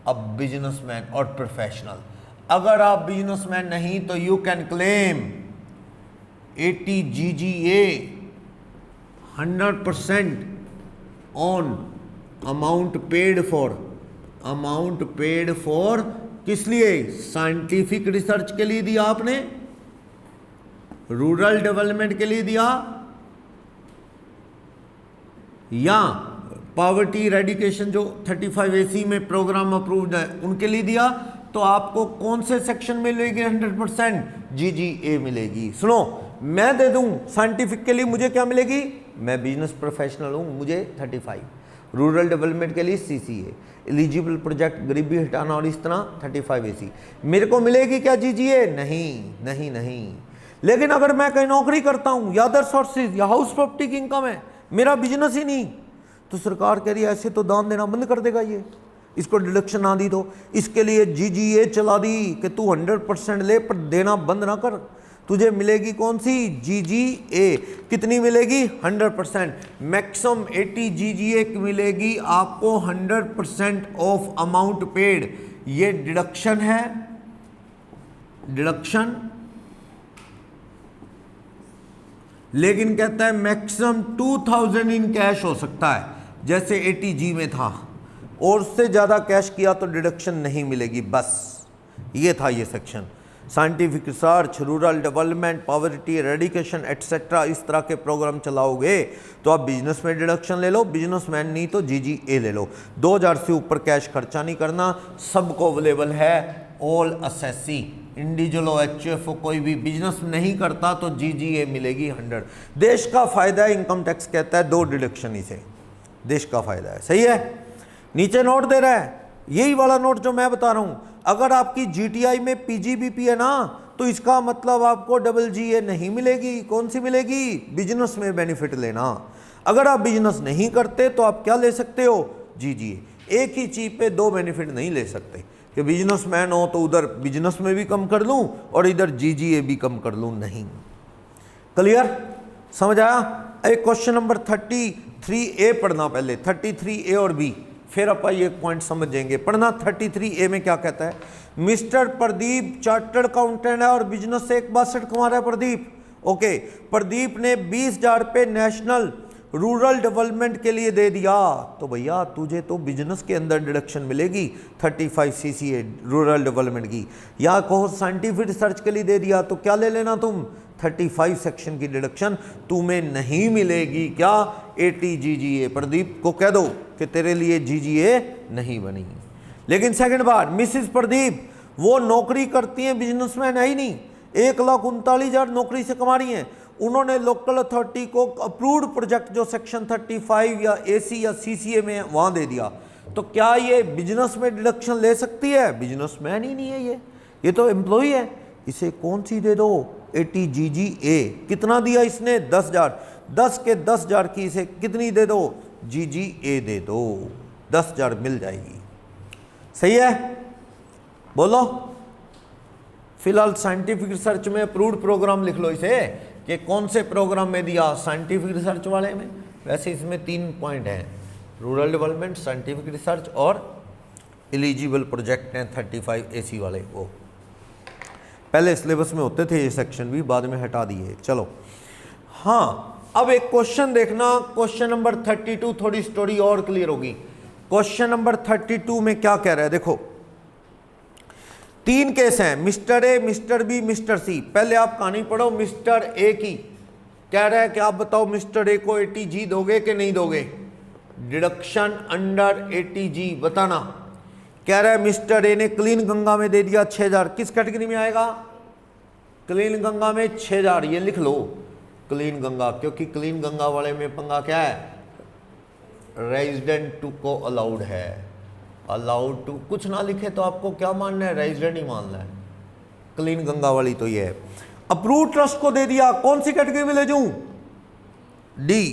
a businessman or professional, अगर आप बिजनेसमैन नहीं तो you can claim 80 GGA 100% on amount paid for किस लिए? साइंटिफिक रिसर्च के लिए दिया आपने, रूरल डेवलपमेंट के लिए दिया, या पॉवर्टी रेडिकेशन जो 35 AC में प्रोग्राम अप्रूव्ड है उनके लिए दिया, तो आपको कौन से सेक्शन में मिलेगी? 100% GGA मिलेगी। सुनो, मैं दे दूं साइंटिफिक के लिए मुझे क्या मिलेगी? मैं बिजनेस प्रोफेशनल हूं, मुझे 35, रूरल डेवलपमेंट के लिए CCA, एलिजिबल प्रोजेक्ट गरीबी हटाना और इस तरह 35 AC मेरे को मिलेगी क्या GGA? नहीं। लेकिन अगर मैं कहीं नौकरी करता हूं या अदर सोर्सेज या हाउस प्रॉपर्टी की इनकम है, मेरा बिजनेस ही नहीं, तो सरकार कह रही है ऐसे तो दान देना बंद कर देगा ये, इसको डिडक्शन ना दी तो इसके लिए GGA चला दी कि तू 100% ले पर देना बंद ना कर, तुझे मिलेगी कौन सी? GGA। कितनी मिलेगी? 100%। मैक्सिमम 80 GGA की मिलेगी आपको 100% ऑफ अमाउंट पेड। ये डिडक्शन है, डिडक्शन, लेकिन कहता है मैक्सिमम 2000 इन कैश हो सकता है, जैसे 80G में था, और उससे ज़्यादा कैश किया तो डिडक्शन नहीं मिलेगी। बस ये था ये section. Scientific research, rural development, poverty रेडिकेशन etcetera, इस तरह के प्रोग्राम चलाओगे तो आप बिजनेस में डिडक्शन ले लो, बिजनेसमैन नहीं तो GGA ले लो। 2000 से ऊपर कैश खर्चा नहीं करना, सबको अवेलेबल है, ऑल असेसी, इंडिविजुअल हो, HUF हो, कोई भी बिजनेस नहीं करता तो GGA मिलेगी 100। देश का फायदा है, इनकम टैक्स कहता है 2 डिडक्शन ही से देश का फायदा है। सही है? नीचे नोट दे रहा है, यही वाला नोट जो मैं बता रहा हूं, अगर आपकी GTI में PGBP है ना तो तो इसका मतलब आपको डबल GA नहीं मिलेगी। कौन सी मिलेगी? बिजनेस में बेनिफिट लेना। अगर आप बिजनेस नहीं करते तो आप क्या ले सकते हो? GGA। एक ही चीज पे दो बेनिफिट नहीं ले सकते कि बिजनेसमैन हो तो उधर बिजनेस में भी कम कर लूं और इधर GGA भी कम कर लूं, नहीं। क्लियर? समझ आया? एक क्वेश्चन नंबर 33A पढ़ना पहले, 33A और B, फिर अपन ये पॉइंट समझेंगे। पढ़ना 33A में क्या कहता है। मिस्टर प्रदीप चार्टर्ड अकाउंटेंट है और बिजनेस से 162 कमा रहा है प्रदीप। ओके, प्रदीप ने 20,000 पे नेशनल रूरल डेवलपमेंट के लिए दे दिया, तो भैया तुझे तो बिजनेस के अंदर डिडक्शन मिलेगी 35 CCA रूरल डेवलपमेंट की। या कहो साइंटिफिक रिसर्च के लिए दे दिया, तो क्या ले लेना तुम? 35 सेक्शन की डिडक्शन तुम्हें नहीं मिलेगी। क्या? 80 GGA। प्रदीप को कह दो कि तेरे लिए GGA नहीं बनी। लेकिन सेकंड बार, मिसिस प्रदीप वो नौकरी करती हैं, बिजनेसमैन है ही नहीं, 1,39,000 नौकरी से कमा रही हैं। उन्होंने लोकल अथॉरिटी को अप्रूव्ड प्रोजेक्ट जो सेक्शन 35 या AC या CCA में वहां दे दिया, तो क्या ये बिजनेस में डिडक्शन ले सकती है? बिजनेसमैन ही नहीं है ये तो एम्प्लॉय है। इसे कौन सी दे दो? 80 GGA। कितना दिया इसने? 10,000। 10 के 10,000 की इसे कितनी दे दो? GGA दे दो, 10,000 मिल जाएगी। सही है? बोलो। फिलहाल साइंटिफिक रिसर्च में अप्रूव्ड प्रोग्राम लिख लो इसे कि कौन से प्रोग्राम में दिया, साइंटिफिक रिसर्च वाले में। वैसे इसमें 3 पॉइंट हैं, रूरल डेवलपमेंट, साइंटिफिक रिसर्च और एलिजिबल प्रोजेक्ट हैं 35 AC वाले। वो पहले सिलेबस में होते थे ये सेक्शन भी, बाद में हटा दिए। चलो हाँ, अब एक क्वेश्चन देखना, क्वेश्चन नंबर 32, थोड़ी स्टोरी और क्लियर होगी। क्वेश्चन नंबर 32 में क्या कह रहा है देखो, 3 केस हैं, mister A, mister B, mister C. पहले आप कहानी पढ़ो मिस्टर ए की। कह रहा है कि आप बताओ मिस्टर ए को 80 G दोगे कि नहीं दोगे? डिडक्शन अंडर 80 G बताना। कह रहा है मिस्टर ए ने क्लीन गंगा में दे दिया 6,000, किस कैटेगरी में आएगा? क्लीन गंगा में 6,000, ये लिख लो क्लीन गंगा, क्योंकि क्लीन गंगा वाले में पंगा क्या है? रेजिडेंट टू को अलाउड है, अलाउड टू कुछ ना लिखे तो आपको क्या मानना है? रेजिडेंट ही मानना है। क्लीन गंगा वाली तो ये है। अप्रूव ट्रस्ट को दे दिया, कौन सी कैटेगरी में ले जाऊं? डी,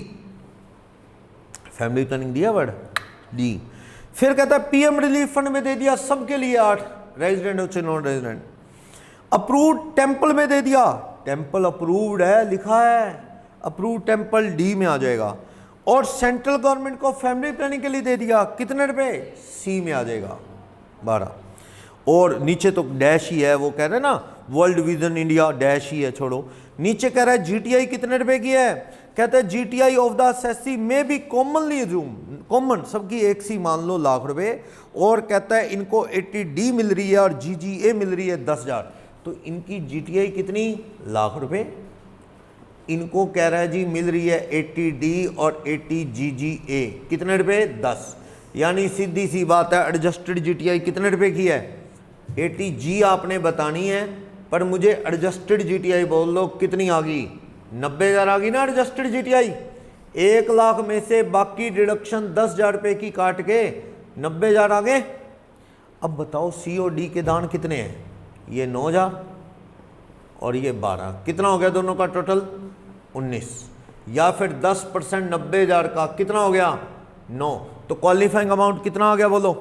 फैमिली प्लानिंग दिया वर्ड डी। फिर कहता है PM रिलीफ फंड में दे दिया सबके लिए 8, रेजिडेंट हो नॉन रेजिडेंट। अप्रूव्ड टेंपल में दे दिया, टेंपल अप्रूव्ड है लिखा है, अप्रूव्ड टेंपल डी में आ जाएगा। और सेंट्रल गवर्नमेंट को फैमिली प्लानिंग के लिए दे दिया, कितने रुपए? सी में आ जाएगा 12। और नीचे तो डैश ही है, वो कह रहे हैं ना वर्ल्ड विजन इंडिया, डैश ही है, छोड़ो। नीचे कह रहा है GTI कितने रुपए की है? कहते हैं GTI ऑफ द असेसी में भी कॉमनली अज्यूम, कॉमन सबकी एक सी मान लो, लाख रुपए। और कहता है इनको 80D मिल रही है और GGA मिल रही है 10,000, तो इनकी GTI कितनी? लाख रुपए। इनको कह रहा है जी मिल रही है 80D और 80 GGA, कितने रुपए? 10। यानी सीधी सी बात है, एडजस्टेड GTI कितने रुपए की है? 80G आपने बतानी है, पर मुझे एडजस्टेड GTI बोल लो, कितनी आ गई? 90,000 आ गई ना एडजस्टेड GTI। 1 लाख में से बाकी डिडक्शन 10,000 रुपये की काट के 90,000 आ गए। अब बताओ C और D के दान कितने हैं? ये 9,000 और ये 12, कितना हो गया दोनों का टोटल? 19। या फिर 10% 90,000 का कितना हो गया? 9। तो क्वालिफाइंग अमाउंट कितना आ गया? बोलो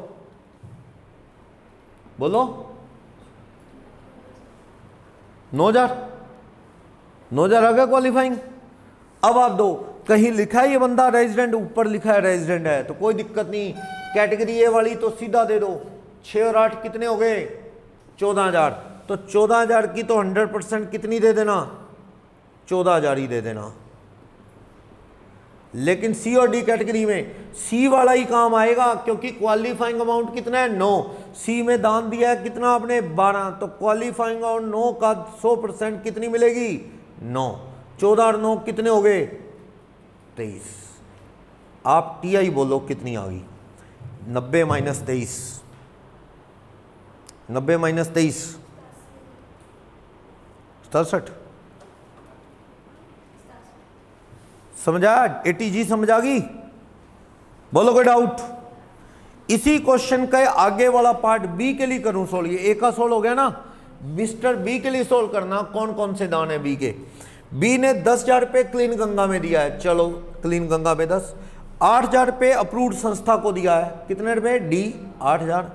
बोलो। 9,000 आ गया क्वालिफाइंग। अब आप दो, कहीं लिखा है ये बंदा रेजिडेंट, ऊपर लिखा है रेजिडेंट है, तो कोई दिक्कत नहीं, कैटेगरी ए वाली तो सीधा दे दो। 6 और 8 कितने हो गए? 14,000। तो 14,000 की तो 100% कितनी दे देना? 14,000 ही दे देना। लेकिन C और D कैटेगरी में C वाला ही काम आएगा, क्योंकि क्वालिफाइंग अमाउंट कितना है? 9। C में दान दिया है कितना आपने? 12। तो क्वालिफाइंग अमाउंट 9 का 100% कितनी मिलेगी? 9। 14 और 9 कितने हो गए? 23। आप TI बोलो कितनी आ गई? 90 माइनस 23, 90 माइनस 23 67। समझा? 80G समझ आ गई? बोलो कोई डाउट? इसी क्वेश्चन का आगे वाला पार्ट B के लिए करूं सोल्व। ये A का सोल्व हो गया ना, मिस्टर बी के लिए सोल्व करना, कौन कौन से दान है बी के। बी ने 10,000 रुपये क्लीन गंगा में दिया है, चलो क्लीन गंगा में 10। 8,000 रुपये अप्रूव्ड संस्था को दिया है, कितने रुपए डी 8,000।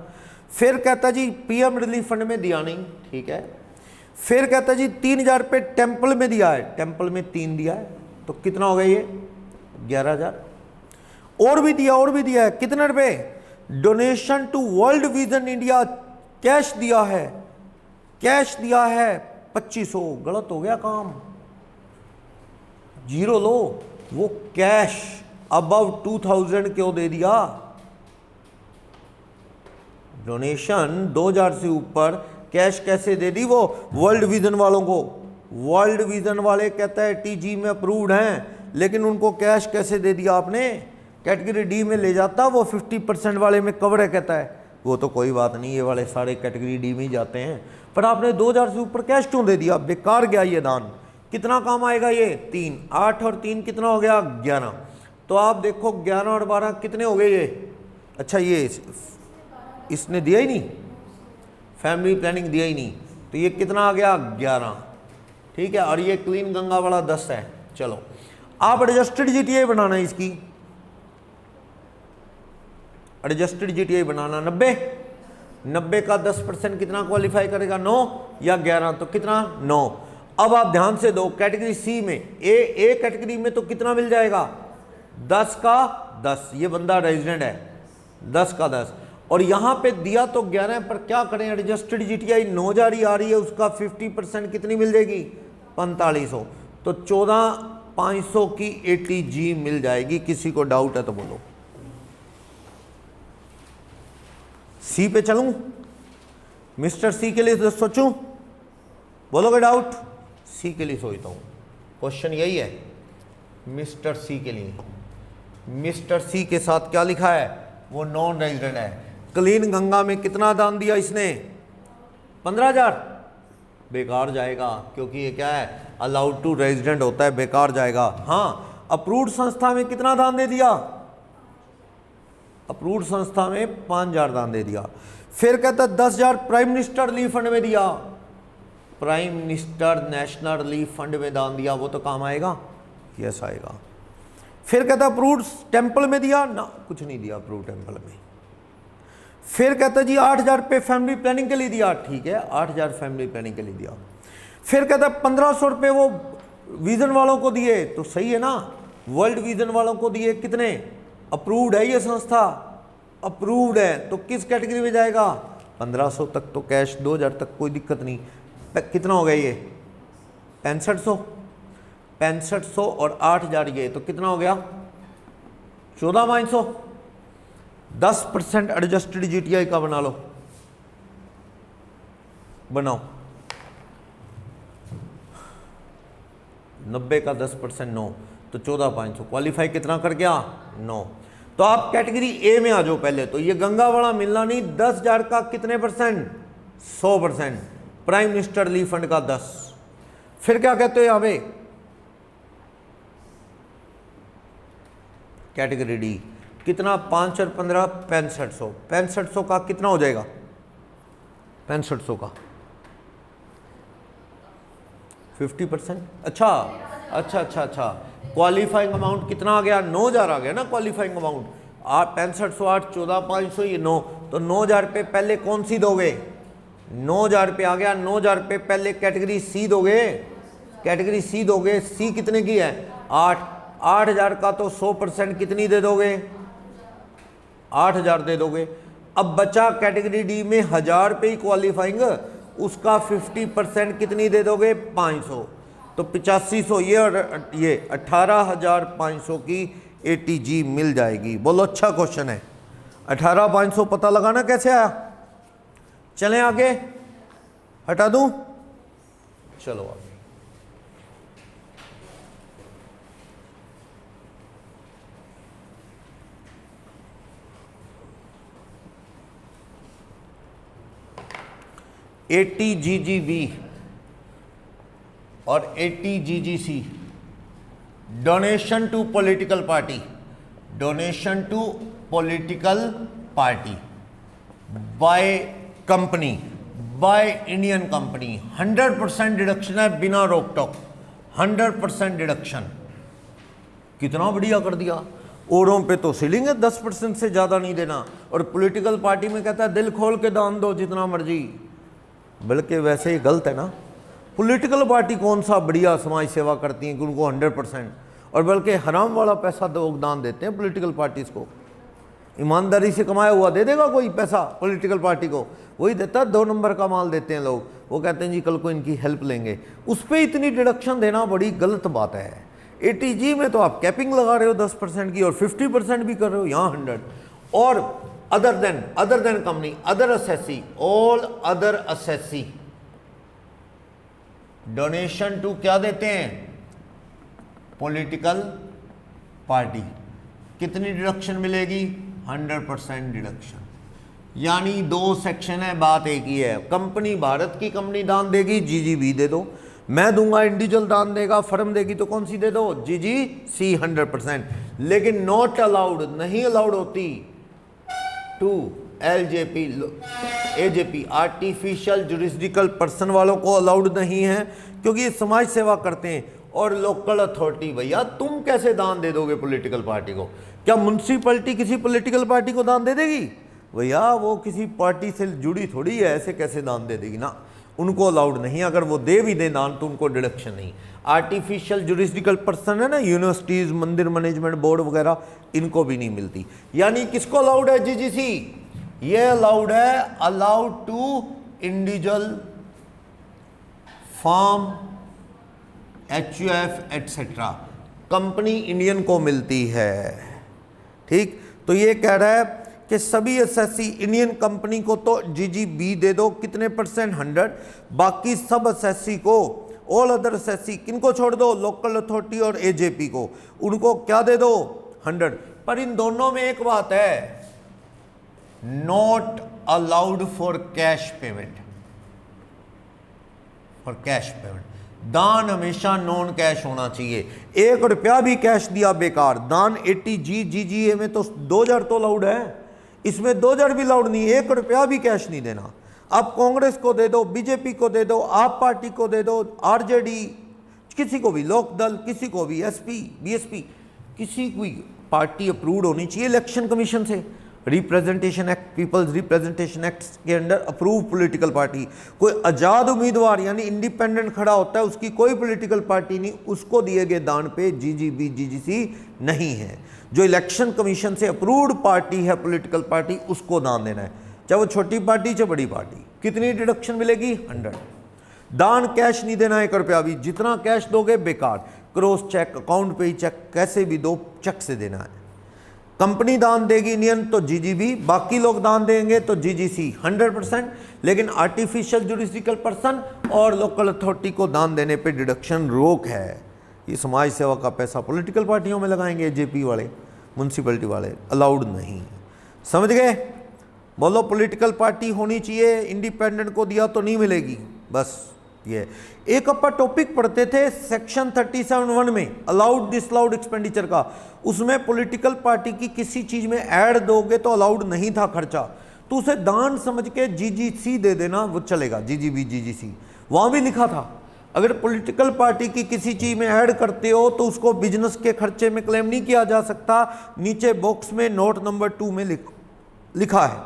फिर कहता जी पीएम रिलीफ फंड में दिया नहीं, ठीक है। फिर कहता जी 3,000 रुपये टेम्पल में दिया है, टेम्पल में 3 दिया है, तो कितना हो गया ये 11,000। और भी दिया है, कितने रुपए donation to World Vision India, cash दिया है, कैश दिया है 2500, गलत हो गया काम, जीरो लो, वो कैश अबव 2000 क्यों दे दिया। डोनेशन 2000 से ऊपर कैश कैसे दे दी वो वर्ल्ड विजन वालों को। वर्ल्ड विजन वाले कहता है टीजी में अप्रूव्ड हैं, लेकिन उनको कैश कैसे दे दिया आपने। कैटेगरी डी में ले जाता, वो 50% वाले में कवर है, कहता है वो तो कोई बात नहीं, ये वाले सारे कैटेगरी डी में ही जाते हैं, पर आपने 2000 से ऊपर कैश क्यों दे दिया, बेकार गया ये दान। कितना काम आएगा ये 3, 8 और 3 कितना हो गया 11। तो आप देखो 11 और 12 कितने हो गए ये। अच्छा ये इसने दिया ही नहीं, फैमिली प्लानिंग दिया ही नहीं, तो ये कितना आ गया 11, ठीक है। और ये क्लीन गंगा वाला 10 है। चलो आप एडजस्टेड जीटीआई बनाना है, इसकी एडजस्टेड जीटीआई बनाना 90 का 10% कितना क्वालिफाई करेगा 9 या 11, तो कितना 9। अब आप ध्यान से दो, कैटेगरी सी में ए कैटेगरी में तो कितना मिल जाएगा 10 का 10, ये बंदा रेजिडेंट है 10 का 10, और यहां पे दिया तो 11, पर क्या करें एडजस्टेड जीटीआई 9,000 आ रही है, उसका 50% कितनी मिल जाएगी 4500, तो 14,500 की एटीजी मिल जाएगी। किसी को डाउट है तो बोलो। सी पे चलूं, मिस्टर सी के लिए सोचूं, बोलोगे डाउट। सी के लिए सोचता हूं, क्वेश्चन यही है मिस्टर सी के लिए। मिस्टर सी के साथ क्या लिखा है, वो नॉन रेजिडेंट है। क्लीन गंगा में कितना दान दिया इसने 15,000, बेकार जाएगा, क्योंकि ये क्या है अलाउड टू रेजिडेंट होता है, बेकार जाएगा। हाँ अप्रूव्ड संस्था में कितना दान दे दिया, अप्रूव्ड संस्था में 5,000 दान दे दिया। फिर कहता 10,000 प्राइम मिनिस्टर रिलीफ फंड में दिया, prime minister national relief fund में दान दिया, वो तो काम आएगा, यस आएगा। फिर कहता अप्रूव्ड टेम्पल में दिया ना, कुछ नहीं दिया अप्रूव्ड टेम्पल में। फिर कहता जी 8,000 रुपये फैमिली प्लानिंग के लिए दिया, ठीक है 8,000 फैमिली प्लानिंग के लिए दिया। फिर कहता 1,500 रुपये वो विजन वालों को दिए, तो सही है ना, वर्ल्ड विजन वालों को दिए, कितने अप्रूव्ड है ये संस्था, अप्रूव्ड है, तो किस कैटेगरी में जाएगा 1500 तक, तो कैश 2,000 तक कोई दिक्कत नहीं। कितना हो गया ये 6500 और 8,000 ये, तो कितना हो गया 14,500। 10% एडजस्टेड जीटीआई का बना लो, बनाओ 90 का 10% 9, तो 14,500, क्वालिफाई कितना कर गया 9। तो आप कैटेगरी ए में आ जाओ पहले, तो ये गंगा वाला मिलना नहीं, 10,000 का कितने percent 100%, prime minister relief fund का 10। फिर क्या कहते हो यहाँ पे कैटेगरी डी कितना 5 और 15 6500, 6500 का कितना हो जाएगा 6500 का 50%। अच्छा क्वालिफाइंग अमाउंट कितना आ गया 9,000 आ गया ना क्वालिफाइंग अमाउंट। आप 6500 8 14,500 ये 9, तो 9,000 रुपये पहले कौन सी दोगे 9,000 रुपये आ गया, 9,000 रुपये पहले कैटेगरी सी दोगे, कैटेगरी सी दोगे। सी कितने की है 8,000 का, तो 100% कितनी दे दोगे 8,000 दे दोगे। अब बचा कैटेगरी डी में 1,000 रुपये ही क्वालिफाइंग, उसका 50% कितनी दे दोगे 500, तो 8500 ये और ये 18,500 की एटीजी मिल जाएगी। बोलो अच्छा क्वेश्चन है। 18,500 पता लगाना कैसे आया, चलें आगे, हटा दूं, चलो आगे। ATGGB और ATGGC donation to political party, donation to political party by company, by Indian company. 100% deduction है बिना रोक टोक, 100% डिडक्शन। कितना बढ़िया कर दिया। औरों पे तो सीलिंग है 10% से ज़्यादा नहीं देना, और पॉलिटिकल पार्टी में कहता है दिल खोल के दान दो जितना मर्जी, बल्कि वैसे ही गलत है ना। पॉलिटिकल पार्टी कौन सा बढ़िया समाज सेवा करती हैं कि उनको 100%, और बल्कि हराम वाला पैसा योगदान देते हैं पॉलिटिकल पार्टीज़ को। ईमानदारी से कमाया हुआ दे देगा कोई पैसा पॉलिटिकल पार्टी को? वही देता है, 2 नंबर का माल देते हैं लोग। वो कहते हैं जी कल को इनकी हेल्प लेंगे, उस पर इतनी डिडक्शन देना बड़ी गलत बात है। ATG में तो आप कैपिंग लगा रहे हो 10% की, और 50% भी कर रहे हो, यहाँ 100। और other than company, other assessee, all other assessee donation to क्या देते हैं? Political party. कितनी डिडक्शन मिलेगी? 100% डिडक्शन। यानी 2 सेक्शन है, बात एक ही है। कंपनी, भारत की कंपनी दान देगी, GGB दे दो। मैं दूंगा, इंडिविजुअल दान देगा, फर्म देगी, तो कौन सी दे दो? GGC 100%। लेकिन नॉट अलाउड, नहीं अलाउड होती to LJP AJP artificial juridical person वालों को अलाउड नहीं है, क्योंकि ये समाज सेवा करते हैं। और लोकल अथॉरिटी, भैया तुम कैसे दान दे दोगे पॉलिटिकल पार्टी को? क्या म्युनिसिपैलिटी किसी पॉलिटिकल पार्टी को दान दे देगी? भैया वो किसी पार्टी से जुड़ी थोड़ी है, ऐसे कैसे दान दे देगी ना। उनको अलाउड नहीं, अगर वो दे भी दे दान तो उनको डिडक्शन नहीं। आर्टिफिशियल जुरिस्डिकल पर्सन है ना, यूनिवर्सिटीज, मंदिर मैनेजमेंट बोर्ड वगैरह, इनको भी नहीं मिलती। यानी किसको अलाउड है GGC? ये अलाउड है, allowed to individual, firm, HUF etcetera. Company Indian को मिलती है, ठीक। तो ये कह रहा है कि सभी असेसी इंडियन कंपनी को तो GGB दे दो, कितने %? 100। बाकी सब असेसी को, ऑल अदर असेसी, किनको छोड़ दो? लोकल अथॉरिटी और AJP को, उनको क्या दे दो? 100। पर इन दोनों में एक बात है, not allowed for cash payment. For cash payment दान हमेशा नॉन कैश होना चाहिए। 1 रुपया भी कैश दिया बेकार। दान 80G GGA में तो 2000 तो अलाउड है, इसमें 2000 भी अलाउड नहीं, 1 रुपया भी कैश नहीं देना। आप कांग्रेस को दे दो, BJP को दे दो, आप पार्टी को दे दो, RJD, किसी को भी, लोकदल, किसी को भी, SP BSP, किसी कोई पार्टी अप्रूव्ड होनी चाहिए इलेक्शन कमीशन से। Representation act, peoples representation act के अंडर अप्रूव पॉलिटिकल पार्टी। कोई आज़ाद उम्मीदवार यानी इंडिपेंडेंट खड़ा होता है, उसकी कोई पॉलिटिकल पार्टी नहीं, उसको दिए गए दान पे GGB GGC नहीं है। जो इलेक्शन कमीशन से अप्रूव्ड पार्टी है पॉलिटिकल पार्टी, उसको दान देना है, चाहे वो छोटी पार्टी चाहे बड़ी पार्टी। कितनी डिडक्शन मिलेगी? 100। दान कैश नहीं देना, 1 रुपया भी। जितना कैश दोगे बेकार, क्रॉस चेक, अकाउंट पे ही चेक, कैसे भी दो, चेक से देना है। कंपनी दान देगी इंडियन तो GGB, बाकी लोग दान देंगे तो GGC 100%। लेकिन आर्टिफिशियल जुरिस्डिकल पर्सन और लोकल अथॉरिटी को दान देने पे डिडक्शन रोक है। ये समाज सेवा का पैसा पॉलिटिकल पार्टियों में लगाएंगे, AJP वाले, म्यूनसिपैलिटी वाले, अलाउड नहीं। समझ गए? बोलो पॉलिटिकल पार्टी होनी चाहिए, इंडिपेंडेंट को दिया तो नहीं मिलेगी। बस ये एक अपन टॉपिक पढ़ते थे सेक्शन 37(1) में, अलाउड डिसअलाउड एक्सपेंडिचर का। उसमें पॉलिटिकल पार्टी की किसी चीज में ऐड दोगे तो अलाउड नहीं था खर्चा, तो उसे दान समझ के GGC दे देना, वो चलेगा। GGB GGC वहां भी लिखा था। अगर पॉलिटिकल पार्टी की किसी चीज में ऐड करते हो तो उसको बिजनेस के खर्चे में क्लेम नहीं किया जा सकता। नीचे बॉक्स में नोट नंबर 2 में लिखा है,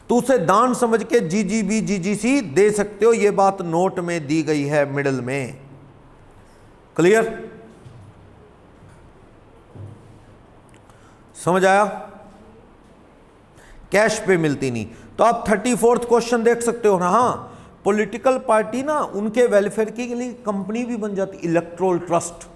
तो उसे दान समझ के GGB GGC दे सकते हो। ये बात नोट में दी गई है मिडिल में। क्लियर? समझ आया? कैश पे मिलती नहीं। तो आप 34वां क्वेश्चन देख सकते हो ना। हाँ, पॉलिटिकल पार्टी ना उनके वेलफेयर के लिए कंपनी भी बन जाती, इलेक्टोरल ट्रस्ट।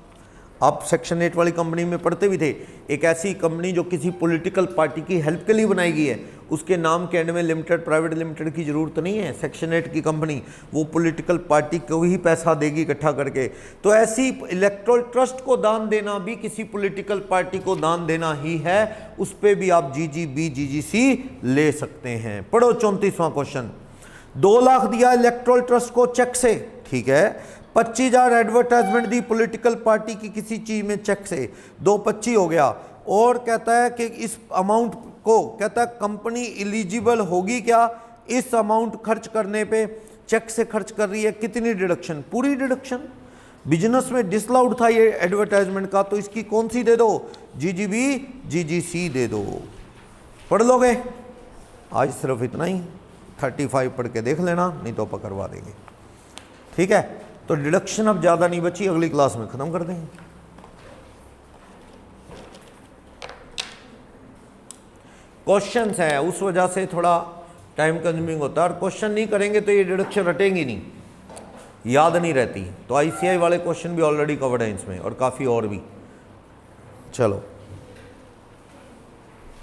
आप सेक्शन 8 वाली कंपनी में पढ़ते भी थे, एक ऐसी कंपनी जो किसी पॉलिटिकल पार्टी की हेल्प के लिए बनाई गई है, उसके नाम के एंड में लिमिटेड, प्राइवेट लिमिटेड की जरूरत नहीं है। सेक्शन 8 की कंपनी वो पॉलिटिकल पार्टी को ही पैसा देगी इकट्ठा करके। तो ऐसी इलेक्टोरल ट्रस्ट को दान देना भी किसी पॉलिटिकल पार्टी को दान देना ही है। उस पर भी आप GGB GGC ले सकते हैं। पढ़ो 34वां क्वेश्चन। 2 लाख दिया इलेक्टोरल ट्रस्ट को चेक से, ठीक है। 25,000 एडवर्टाइजमेंट दी पॉलिटिकल पार्टी की किसी चीज में चेक से, 225 हो गया। और कहता है कि इस अमाउंट को, कहता है कंपनी एलिजिबल होगी क्या इस अमाउंट खर्च करने पे चेक से खर्च कर रही है, कितनी डिडक्शन? पूरी डिडक्शन। बिजनेस में डिसलाउड था ये एडवर्टाइजमेंट का, तो इसकी कौन सी दे दो? जीजीबी जीजीसी दे दो। पढ़ लोगे? आज सिर्फ इतना ही, 35 पढ़ के देख लेना, नहीं तो पकड़वा देंगे। ठीक है, तो डिडक्शन अब ज़्यादा नहीं बची, अगली क्लास में ख़त्म कर देंगे। क्वेश्चंस हैं, उस वजह से थोड़ा टाइम कंज्यूमिंग होता है, और क्वेश्चन नहीं करेंगे तो ये डिडक्शन रटेंगी नहीं, याद नहीं रहती। तो आईसीआई वाले क्वेश्चन भी ऑलरेडी कवर्ड हैं इसमें, और काफ़ी और भी। चलो।